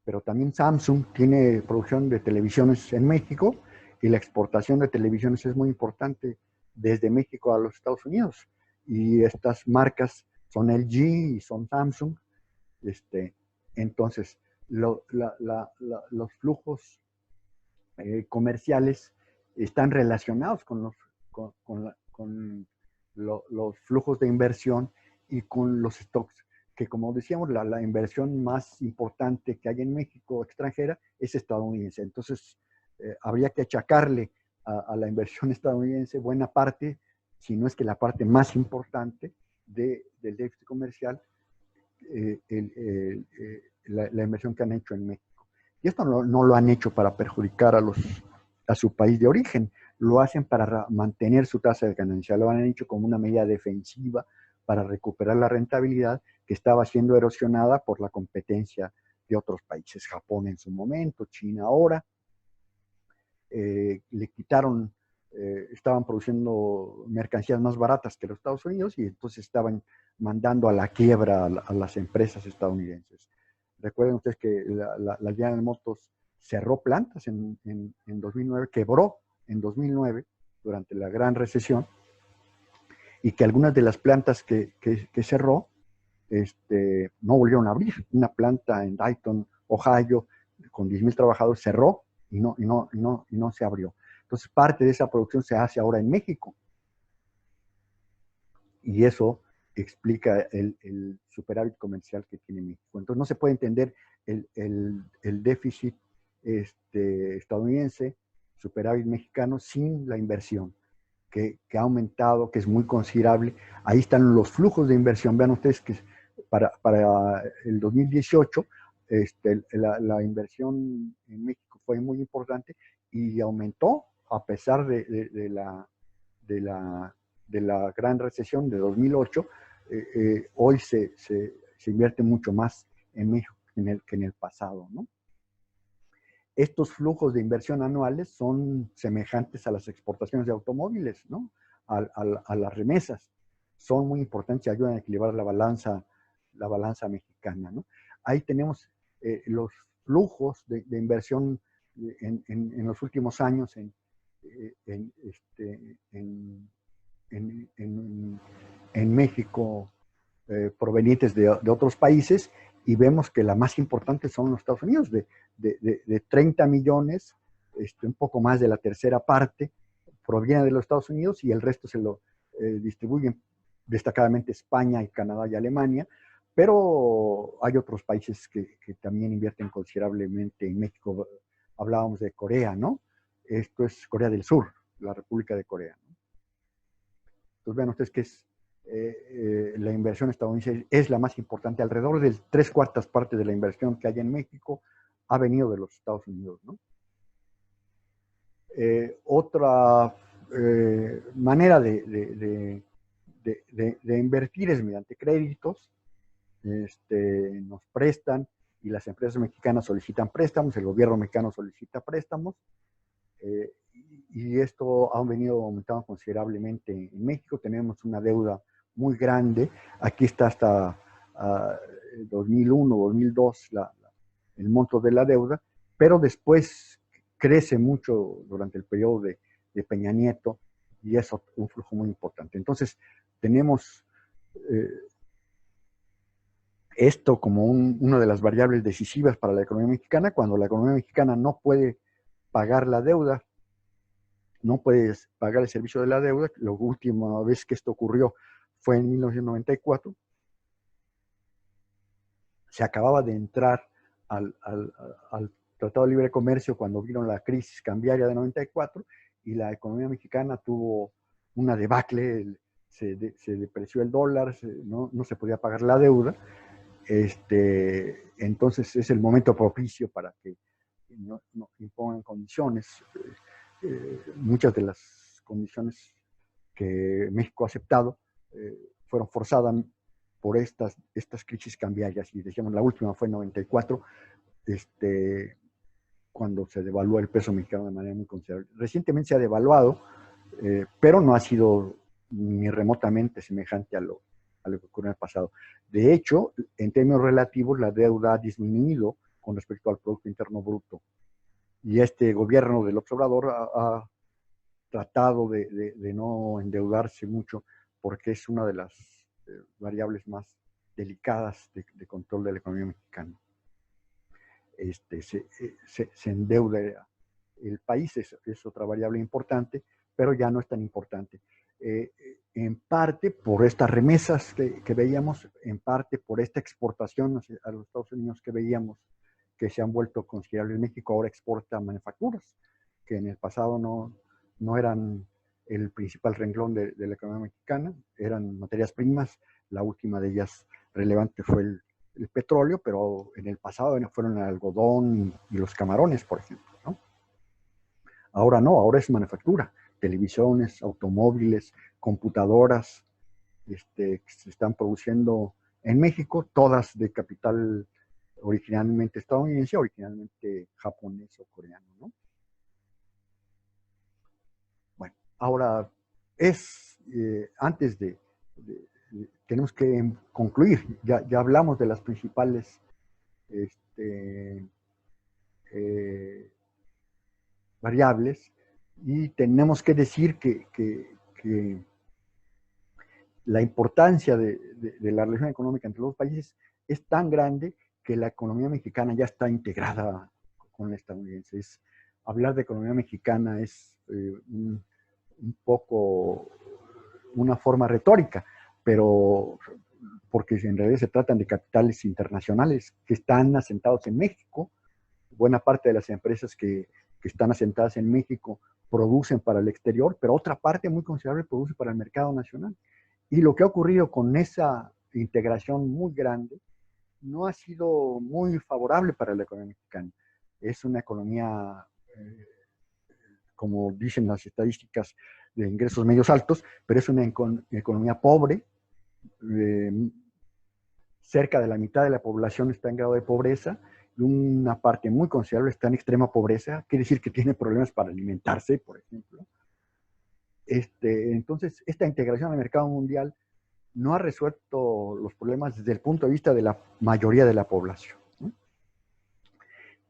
Pero también Samsung tiene producción de televisiones en México, y la exportación de televisiones es muy importante desde México a los Estados Unidos. Y estas marcas son LG y son Samsung. Entonces, los flujos comerciales están relacionados con los flujos de inversión y con los stocks, que como decíamos, la inversión más importante que hay en México extranjera es estadounidense. Entonces, habría que achacarle a la inversión estadounidense buena parte, si no es que la parte más importante del déficit comercial, la inversión que han hecho en México. Y esto no lo han hecho para perjudicar a su país de origen, lo hacen para mantener su tasa de ganancia, lo han hecho como una medida defensiva para recuperar la rentabilidad que estaba siendo erosionada por la competencia de otros países, Japón en su momento, China ahora. Le quitaron, estaban produciendo mercancías más baratas que los Estados Unidos, y entonces estaban mandando a la quiebra a las empresas estadounidenses. Recuerden ustedes que la General Motors cerró plantas en 2009, quebró en 2009 durante la gran recesión, y que algunas de las plantas que cerró no volvieron a abrir. Una planta en Dayton, Ohio, con 10,000 trabajadores, cerró y no se abrió. Entonces, parte de esa producción se hace ahora en México. Y eso explica el superávit comercial que tiene México. Entonces, no se puede entender el déficit estadounidense, superávit mexicano, sin la inversión que ha aumentado, que es muy considerable. Ahí están los flujos de inversión. Vean ustedes que para el 2018 la inversión en México fue muy importante y aumentó a pesar de la gran recesión de 2008. Hoy se invierte mucho más en México que en el pasado, ¿no? Estos flujos de inversión anuales son semejantes a las exportaciones de automóviles, ¿no? A las remesas. Son muy importantes y ayudan a equilibrar la balanza mexicana, ¿no? Ahí tenemos los flujos de inversión en los últimos años en México, provenientes de otros países, y vemos que la más importante son los Estados Unidos, de 30 millones, un poco más de la tercera parte proviene de los Estados Unidos y el resto se lo distribuyen destacadamente España y Canadá y Alemania, pero hay otros países que también invierten considerablemente. En México hablábamos de Corea, ¿no? Esto es Corea del Sur, la República de Corea, ¿no? Entonces vean ustedes que la inversión estadounidense es la más importante. Alrededor de 3/4 partes de la inversión que hay en México ha venido de los Estados Unidos, ¿no? Otra manera de invertir es mediante créditos. Nos prestan y las empresas mexicanas solicitan préstamos, el gobierno mexicano solicita préstamos, y esto ha venido aumentando considerablemente en México. Tenemos una deuda muy grande. Aquí está hasta 2001, 2002 el monto de la deuda, pero después crece mucho durante el periodo de Peña Nieto, y es un flujo muy importante. Entonces, tenemos esto como una de las variables decisivas para la economía mexicana. Cuando la economía mexicana no puede pagar la deuda, no puedes pagar el servicio de la deuda. La última vez que esto ocurrió fue en 1994. Se acababa de entrar al Tratado de Libre Comercio cuando vino la crisis cambiaria de 94, y la economía mexicana tuvo una debacle. Se depreció el dólar, no se podía pagar la deuda. Entonces es el momento propicio para que no impongan condiciones. Muchas de las condiciones que México ha aceptado fueron forzadas por estas crisis cambiarias. Y decíamos, la última fue en 94, cuando se devaluó el peso mexicano de manera muy considerable. Recientemente se ha devaluado, pero no ha sido ni remotamente semejante a lo que ocurrió en el pasado. De hecho, en términos relativos, la deuda ha disminuido con respecto al Producto Interno Bruto. Y este gobierno del Obrador ha tratado de no endeudarse mucho, porque es una de las variables más delicadas de control de la economía mexicana. Se endeuda el país, es otra variable importante, pero ya no es tan importante. En parte por estas remesas que veíamos, en parte por esta exportación a los Estados Unidos que veíamos, que se han vuelto considerables. México ahora exporta manufacturas, que en el pasado no eran el principal renglón de la economía mexicana, eran materias primas. La última de ellas relevante fue el petróleo, pero en el pasado fueron el algodón y los camarones, por ejemplo, ¿no? Ahora no, ahora es manufactura, televisiones, automóviles, computadoras, que se están produciendo en México, todas de capital originalmente estadounidense, originalmente japonés o coreano, ¿no? Bueno, ahora antes tenemos que concluir. Ya hablamos de las principales eh, variables, y tenemos que decir que la importancia de la relación económica entre los países es tan grande que la economía mexicana ya está integrada con la estadounidense. Hablar de economía mexicana es un poco una forma retórica, pero porque en realidad se tratan de capitales internacionales que están asentados en México. Buena parte de las empresas que están asentadas en México producen para el exterior, pero otra parte muy considerable produce para el mercado nacional. Y lo que ha ocurrido con esa integración muy grande no ha sido muy favorable para la economía mexicana. Es una economía, como dicen las estadísticas, de ingresos medios altos, pero es una economía pobre. Cerca de la mitad de la población está en grado de pobreza, y una parte muy considerable está en extrema pobreza, quiere decir que tiene problemas para alimentarse, por ejemplo. Entonces, esta integración al mercado mundial no ha resuelto los problemas desde el punto de vista de la mayoría de la población, ¿no?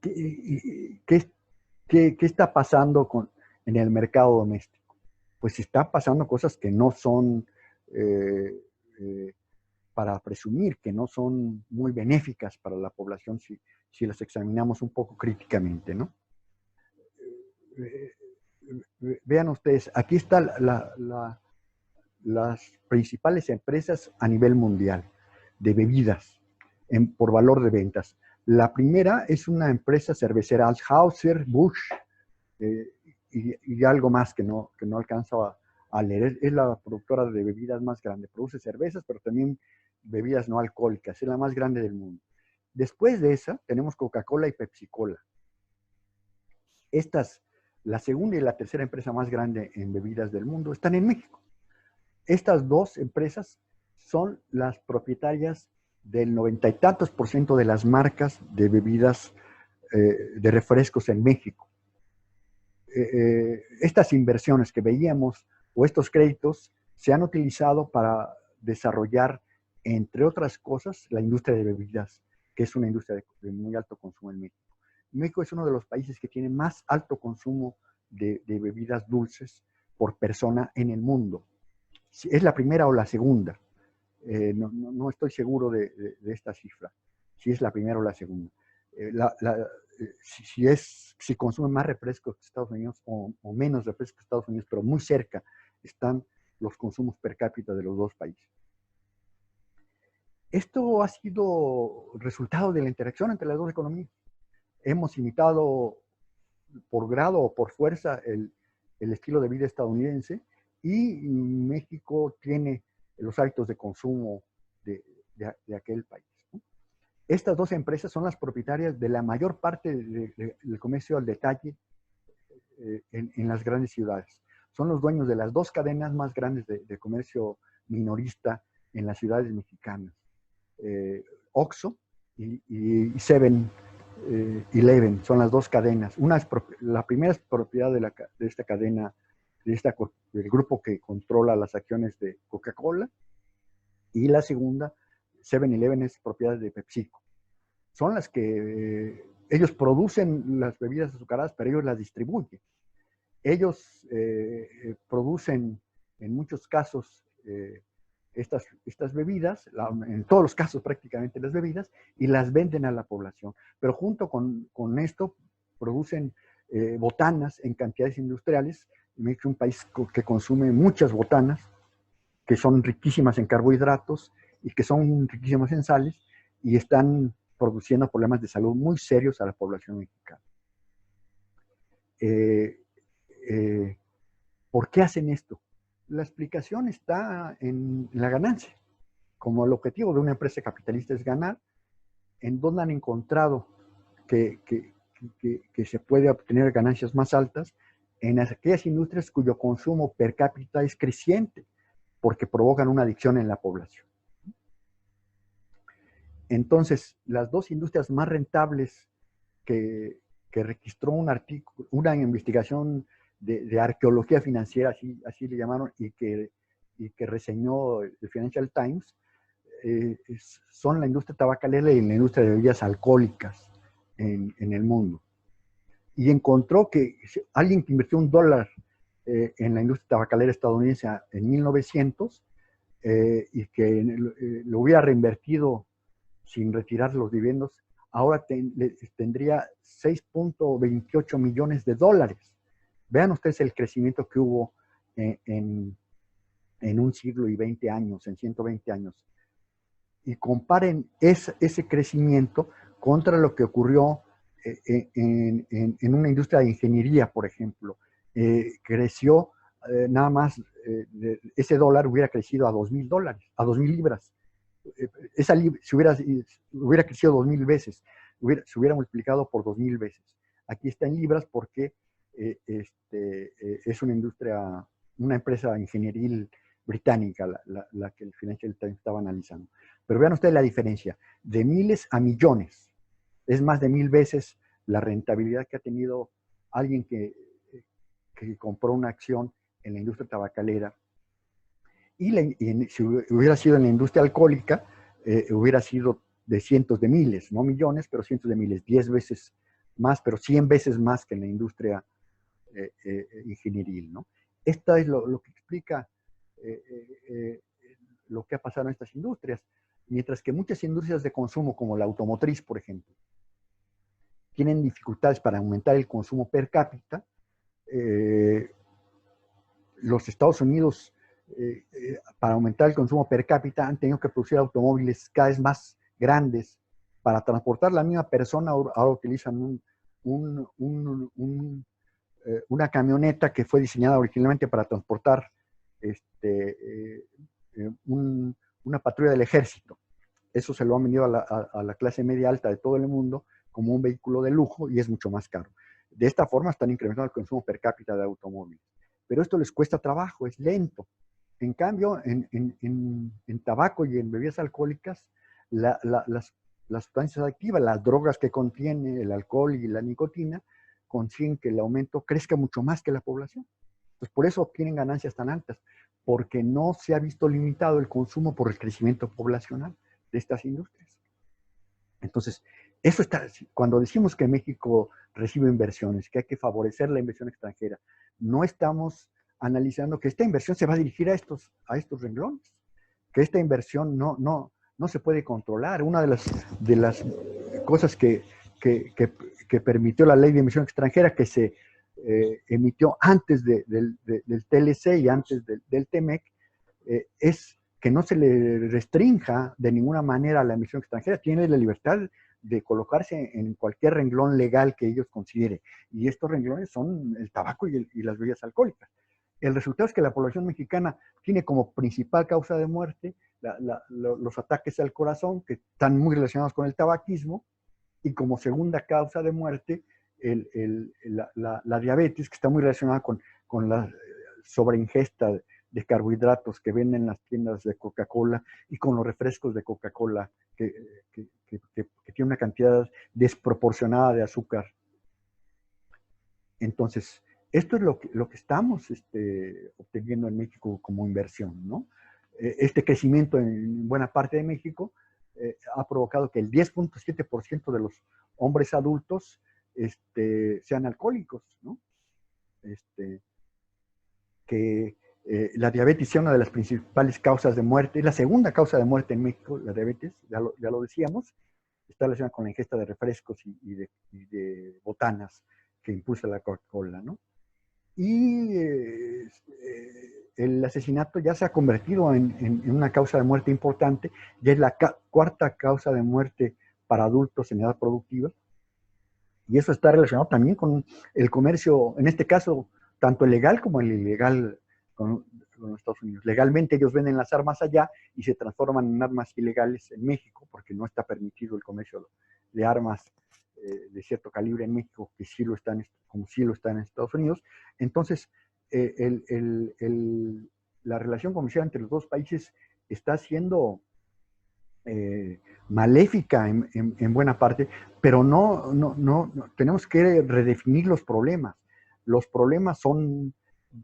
¿Qué está pasando en el mercado doméstico? Pues están pasando cosas que no son para presumir, que no son muy benéficas para la población si las examinamos un poco críticamente, ¿no? Vean ustedes, aquí están las principales empresas a nivel mundial de bebidas por valor de ventas. La primera es una empresa cervecera, Anheuser, Busch, y algo más que no alcanzo a leer. Es la productora de bebidas más grande. Produce cervezas, pero también bebidas no alcohólicas. Es la más grande del mundo. Después de esa, tenemos Coca-Cola y Pepsi-Cola. Estas, la segunda y la tercera empresa más grande en bebidas del mundo, están en México. Estas dos empresas son las propietarias del 90 y tantos % de las marcas de bebidas de refrescos en México. Estas inversiones que veíamos o estos créditos se han utilizado para desarrollar, entre otras cosas, la industria de bebidas, que es una industria de muy alto consumo en México. México es uno de los países que tiene más alto consumo de bebidas dulces por persona en el mundo. ¿Es la primera o la segunda? No estoy seguro de esta cifra, si es la primera o la segunda. Si consumen más refrescos que Estados Unidos o menos refrescos que Estados Unidos, pero muy cerca están los consumos per cápita de los dos países. Esto ha sido resultado de la interacción entre las dos economías. Hemos imitado por grado o por fuerza el estilo de vida estadounidense, y México tiene los hábitos de consumo de aquel país, ¿no? Estas dos empresas son las propietarias de la mayor parte del comercio al detalle en las grandes ciudades. Son los dueños de las dos cadenas más grandes de comercio minorista en las ciudades mexicanas, Oxxo y 7-Eleven, son las dos cadenas. La primera es propiedad de esta cadena, del grupo que controla las acciones de Coca-Cola, y la segunda, 7-Eleven, es propiedad de PepsiCo. Son las que ellos producen las bebidas azucaradas, pero ellos las distribuyen. Ellos producen en muchos casos estas bebidas, en todos los casos prácticamente las bebidas, y las venden a la población. Pero junto con esto producen botanas en cantidades industriales. México es un país que consume muchas botanas, que son riquísimas en carbohidratos y que son riquísimas en sales, y están produciendo problemas de salud muy serios a la población mexicana. ¿Por qué hacen esto? La explicación está en la ganancia. Como el objetivo de una empresa capitalista es ganar, en donde han encontrado que se puede obtener ganancias más altas en aquellas industrias cuyo consumo per cápita es creciente, porque provocan una adicción en la población. Entonces, las dos industrias más rentables que registró una investigación de arqueología financiera, así le llamaron, y que reseñó el Financial Times, son la industria tabacalera y la industria de bebidas alcohólicas en el mundo. Y encontró que alguien que invirtió $1 en la industria tabacalera estadounidense en 1900 y que lo hubiera reinvertido sin retirar los dividendos, ahora tendría $6.28 millones. Vean ustedes el crecimiento que hubo en un siglo y 20 años, en 120 años. Y comparen ese crecimiento contra lo que ocurrió en una industria de ingeniería, por ejemplo. Creció nada más, ese dólar hubiera crecido a $2,000, a 2,000 libras. Si hubiera crecido 2,000 veces, se hubiera multiplicado por 2,000 veces. Aquí está en libras porque es una industria, una empresa ingenieril británica la que el Financial Times estaba analizando. Pero vean ustedes la diferencia, de miles a millones. Es más de 1,000 veces la rentabilidad que ha tenido alguien que compró una acción en la industria tabacalera. Y si hubiera sido en la industria alcohólica, hubiera sido de cientos de miles, no millones, pero cientos de miles, 10 veces más, pero 100 veces más que en la industria ingenieril, ¿no? Esto es lo que explica lo que ha pasado en estas industrias. Mientras que muchas industrias de consumo, como la automotriz, por ejemplo, tienen dificultades para aumentar el consumo per cápita, los Estados Unidos, para aumentar el consumo per cápita, han tenido que producir automóviles cada vez más grandes. Para transportar la misma persona, ahora utilizan una camioneta que fue diseñada originalmente para transportar una patrulla del ejército. Eso se lo han vendido a la clase media alta de todo el mundo como un vehículo de lujo y es mucho más caro. De esta forma están incrementando el consumo per cápita de automóviles. Pero esto les cuesta trabajo, es lento. En cambio, en tabaco y en bebidas alcohólicas, las sustancias activas, las drogas que contiene el alcohol y la nicotina, consiguen que el aumento crezca mucho más que la población. Entonces, por eso obtienen ganancias tan altas, porque no se ha visto limitado el consumo por el crecimiento poblacional de estas industrias. Entonces, eso está, cuando decimos que México recibe inversiones, que hay que favorecer la inversión extranjera, no estamos analizando que esta inversión se va a dirigir a estos renglones, que esta inversión no se puede controlar. Una de las cosas que permitió la ley de inversión extranjera, que se emitió antes del TLC y antes del TEMEC, es que no se le restrinja de ninguna manera a la inversión extranjera. Tiene la libertad de colocarse en cualquier renglón legal que ellos consideren. Y estos renglones son el tabaco y las bebidas alcohólicas. El resultado es que la población mexicana tiene como principal causa de muerte los ataques al corazón, que están muy relacionados con el tabaquismo, y como segunda causa de muerte la diabetes, que está muy relacionada con la sobreingesta de carbohidratos que venden en las tiendas de Coca-Cola y con los refrescos de Coca-Cola que tiene una cantidad desproporcionada de azúcar. Entonces, esto es lo que estamos obteniendo en México como inversión, ¿no? Este crecimiento en buena parte de México ha provocado que el 10.7% de los hombres adultos sean alcohólicos, ¿no? Que la diabetes sea una de las principales causas de muerte, es la segunda causa de muerte en México, la diabetes, ya lo decíamos, está relacionada con la ingesta de refrescos y de botanas que impulsa la Coca-Cola, ¿no? Y el asesinato ya se ha convertido en una causa de muerte importante, ya es la cuarta causa de muerte para adultos en edad productiva, y eso está relacionado también con el comercio, en este caso, tanto el legal como el ilegal con los Estados Unidos. Legalmente ellos venden las armas allá y se transforman en armas ilegales en México, porque no está permitido el comercio de armas de cierto calibre en México, que sí lo están, como sí lo está en Estados Unidos. Entonces, la relación comercial entre los dos países está siendo maléfica en buena parte, pero no tenemos que redefinir los problemas. Los problemas son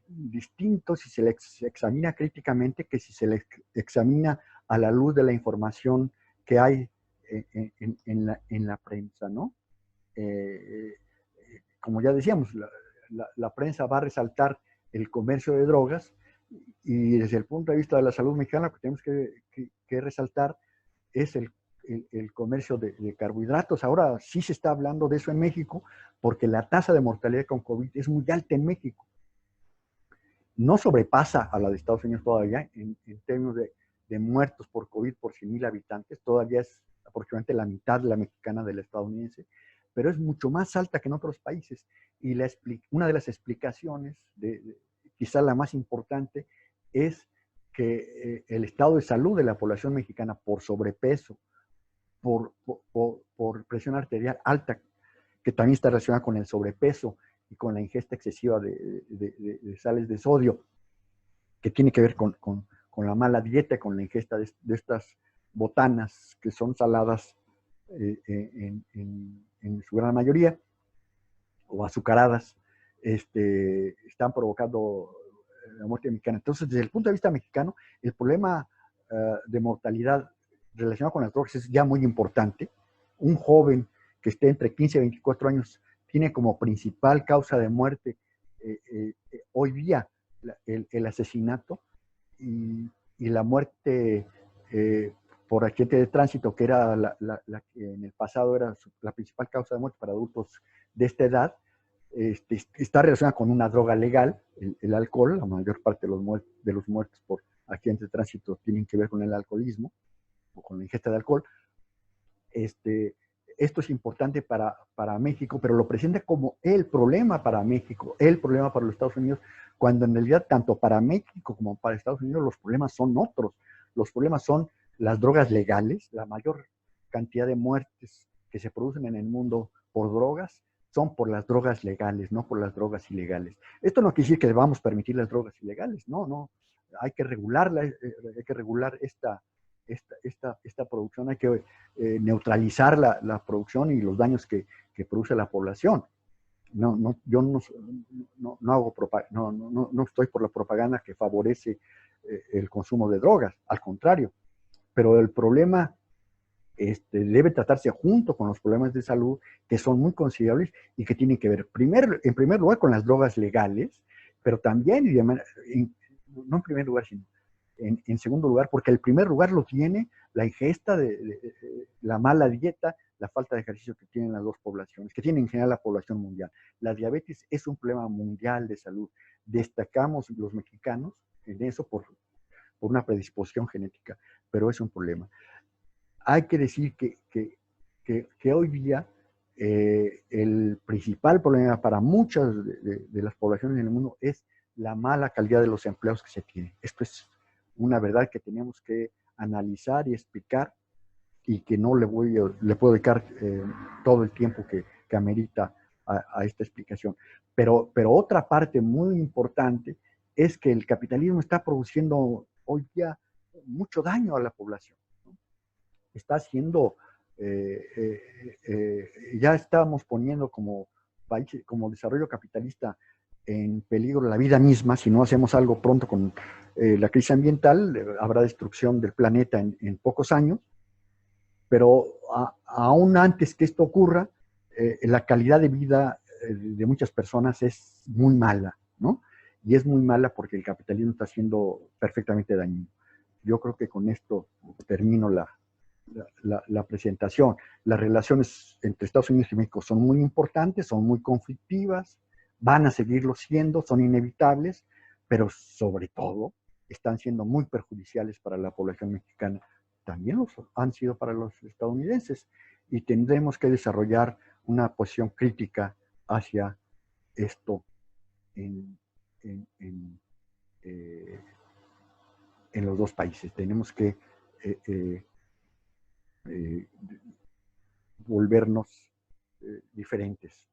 distintos si se les examina críticamente que si se les examina a la luz de la información que hay en la prensa, ¿no? Como ya decíamos, la prensa va a resaltar el comercio de drogas y desde el punto de vista de la salud mexicana, lo que tenemos que resaltar es el comercio de carbohidratos. Ahora sí se está hablando de eso en México porque la tasa de mortalidad con COVID es muy alta en México. No sobrepasa a la de Estados Unidos todavía en términos de muertos por COVID por 100,000 habitantes. Todavía es aproximadamente la mitad de la mexicana de la estadounidense, pero es mucho más alta que en otros países. Y una de las explicaciones, quizá la más importante, es que el estado de salud de la población mexicana por sobrepeso, por presión arterial alta, que también está relacionada con el sobrepeso y con la ingesta excesiva de sales de sodio, que tiene que ver con la mala dieta, con la ingesta de estas botanas que son saladas en su gran mayoría, o azucaradas, están provocando la muerte mexicana. Entonces, desde el punto de vista mexicano, el problema de mortalidad relacionado con las drogas es ya muy importante. Un joven que esté entre 15 y 24 años tiene como principal causa de muerte hoy día el asesinato y la muerte por accidente de tránsito, que era la que en el pasado era la principal causa de muerte para adultos de esta edad. Está relacionada con una droga legal, el alcohol. La mayor parte de los muertos por accidentes de tránsito tienen que ver con el alcoholismo o con la ingesta de alcohol. Esto es importante para México, pero lo presenta como el problema para México, el problema para los Estados Unidos, cuando en realidad tanto para México como para Estados Unidos los problemas son otros. Los problemas son las drogas legales. La mayor cantidad de muertes que se producen en el mundo por drogas son por las drogas legales, no por las drogas ilegales. Esto no quiere decir que debamos permitir las drogas ilegales, no. Hay que regularla, hay que regular esta producción, hay que neutralizar la producción y los daños que produce la población. Yo no hago no estoy por la propaganda que favorece el consumo de drogas, al contrario, pero el problema debe tratarse junto con los problemas de salud que son muy considerables y que tienen que ver en primer lugar con las drogas legales, pero también, no en primer lugar, sino en segundo lugar, porque el primer lugar lo tiene la ingesta la mala dieta, la falta de ejercicio que tienen las dos poblaciones, que tiene en general la población mundial. La diabetes es un problema mundial de salud. Destacamos los mexicanos en eso por una predisposición genética, pero es un problema. Hay que decir que hoy día el principal problema para muchas de las poblaciones en el mundo es la mala calidad de los empleos que se tienen. Esto es una verdad que tenemos que analizar y explicar y que no le puedo dedicar todo el tiempo que amerita a esta explicación. Pero otra parte muy importante es que el capitalismo está produciendo hoy día mucho daño a la población. Está haciendo, ya estamos poniendo como país, como desarrollo capitalista en peligro la vida misma. Si no hacemos algo pronto con la crisis ambiental, habrá destrucción del planeta en pocos años, pero aún antes que esto ocurra, la calidad de vida de muchas personas es muy mala, ¿no? Y es muy mala porque el capitalismo está siendo perfectamente dañino. Yo creo que con esto termino la presentación. Las relaciones entre Estados Unidos y México son muy importantes, son muy conflictivas, van a seguirlo siendo, son inevitables, pero sobre todo están siendo muy perjudiciales para la población mexicana. También han sido para los estadounidenses, y tendremos que desarrollar una posición crítica hacia esto en, en, en, eh, en los dos países. Tenemos que volvernos diferentes.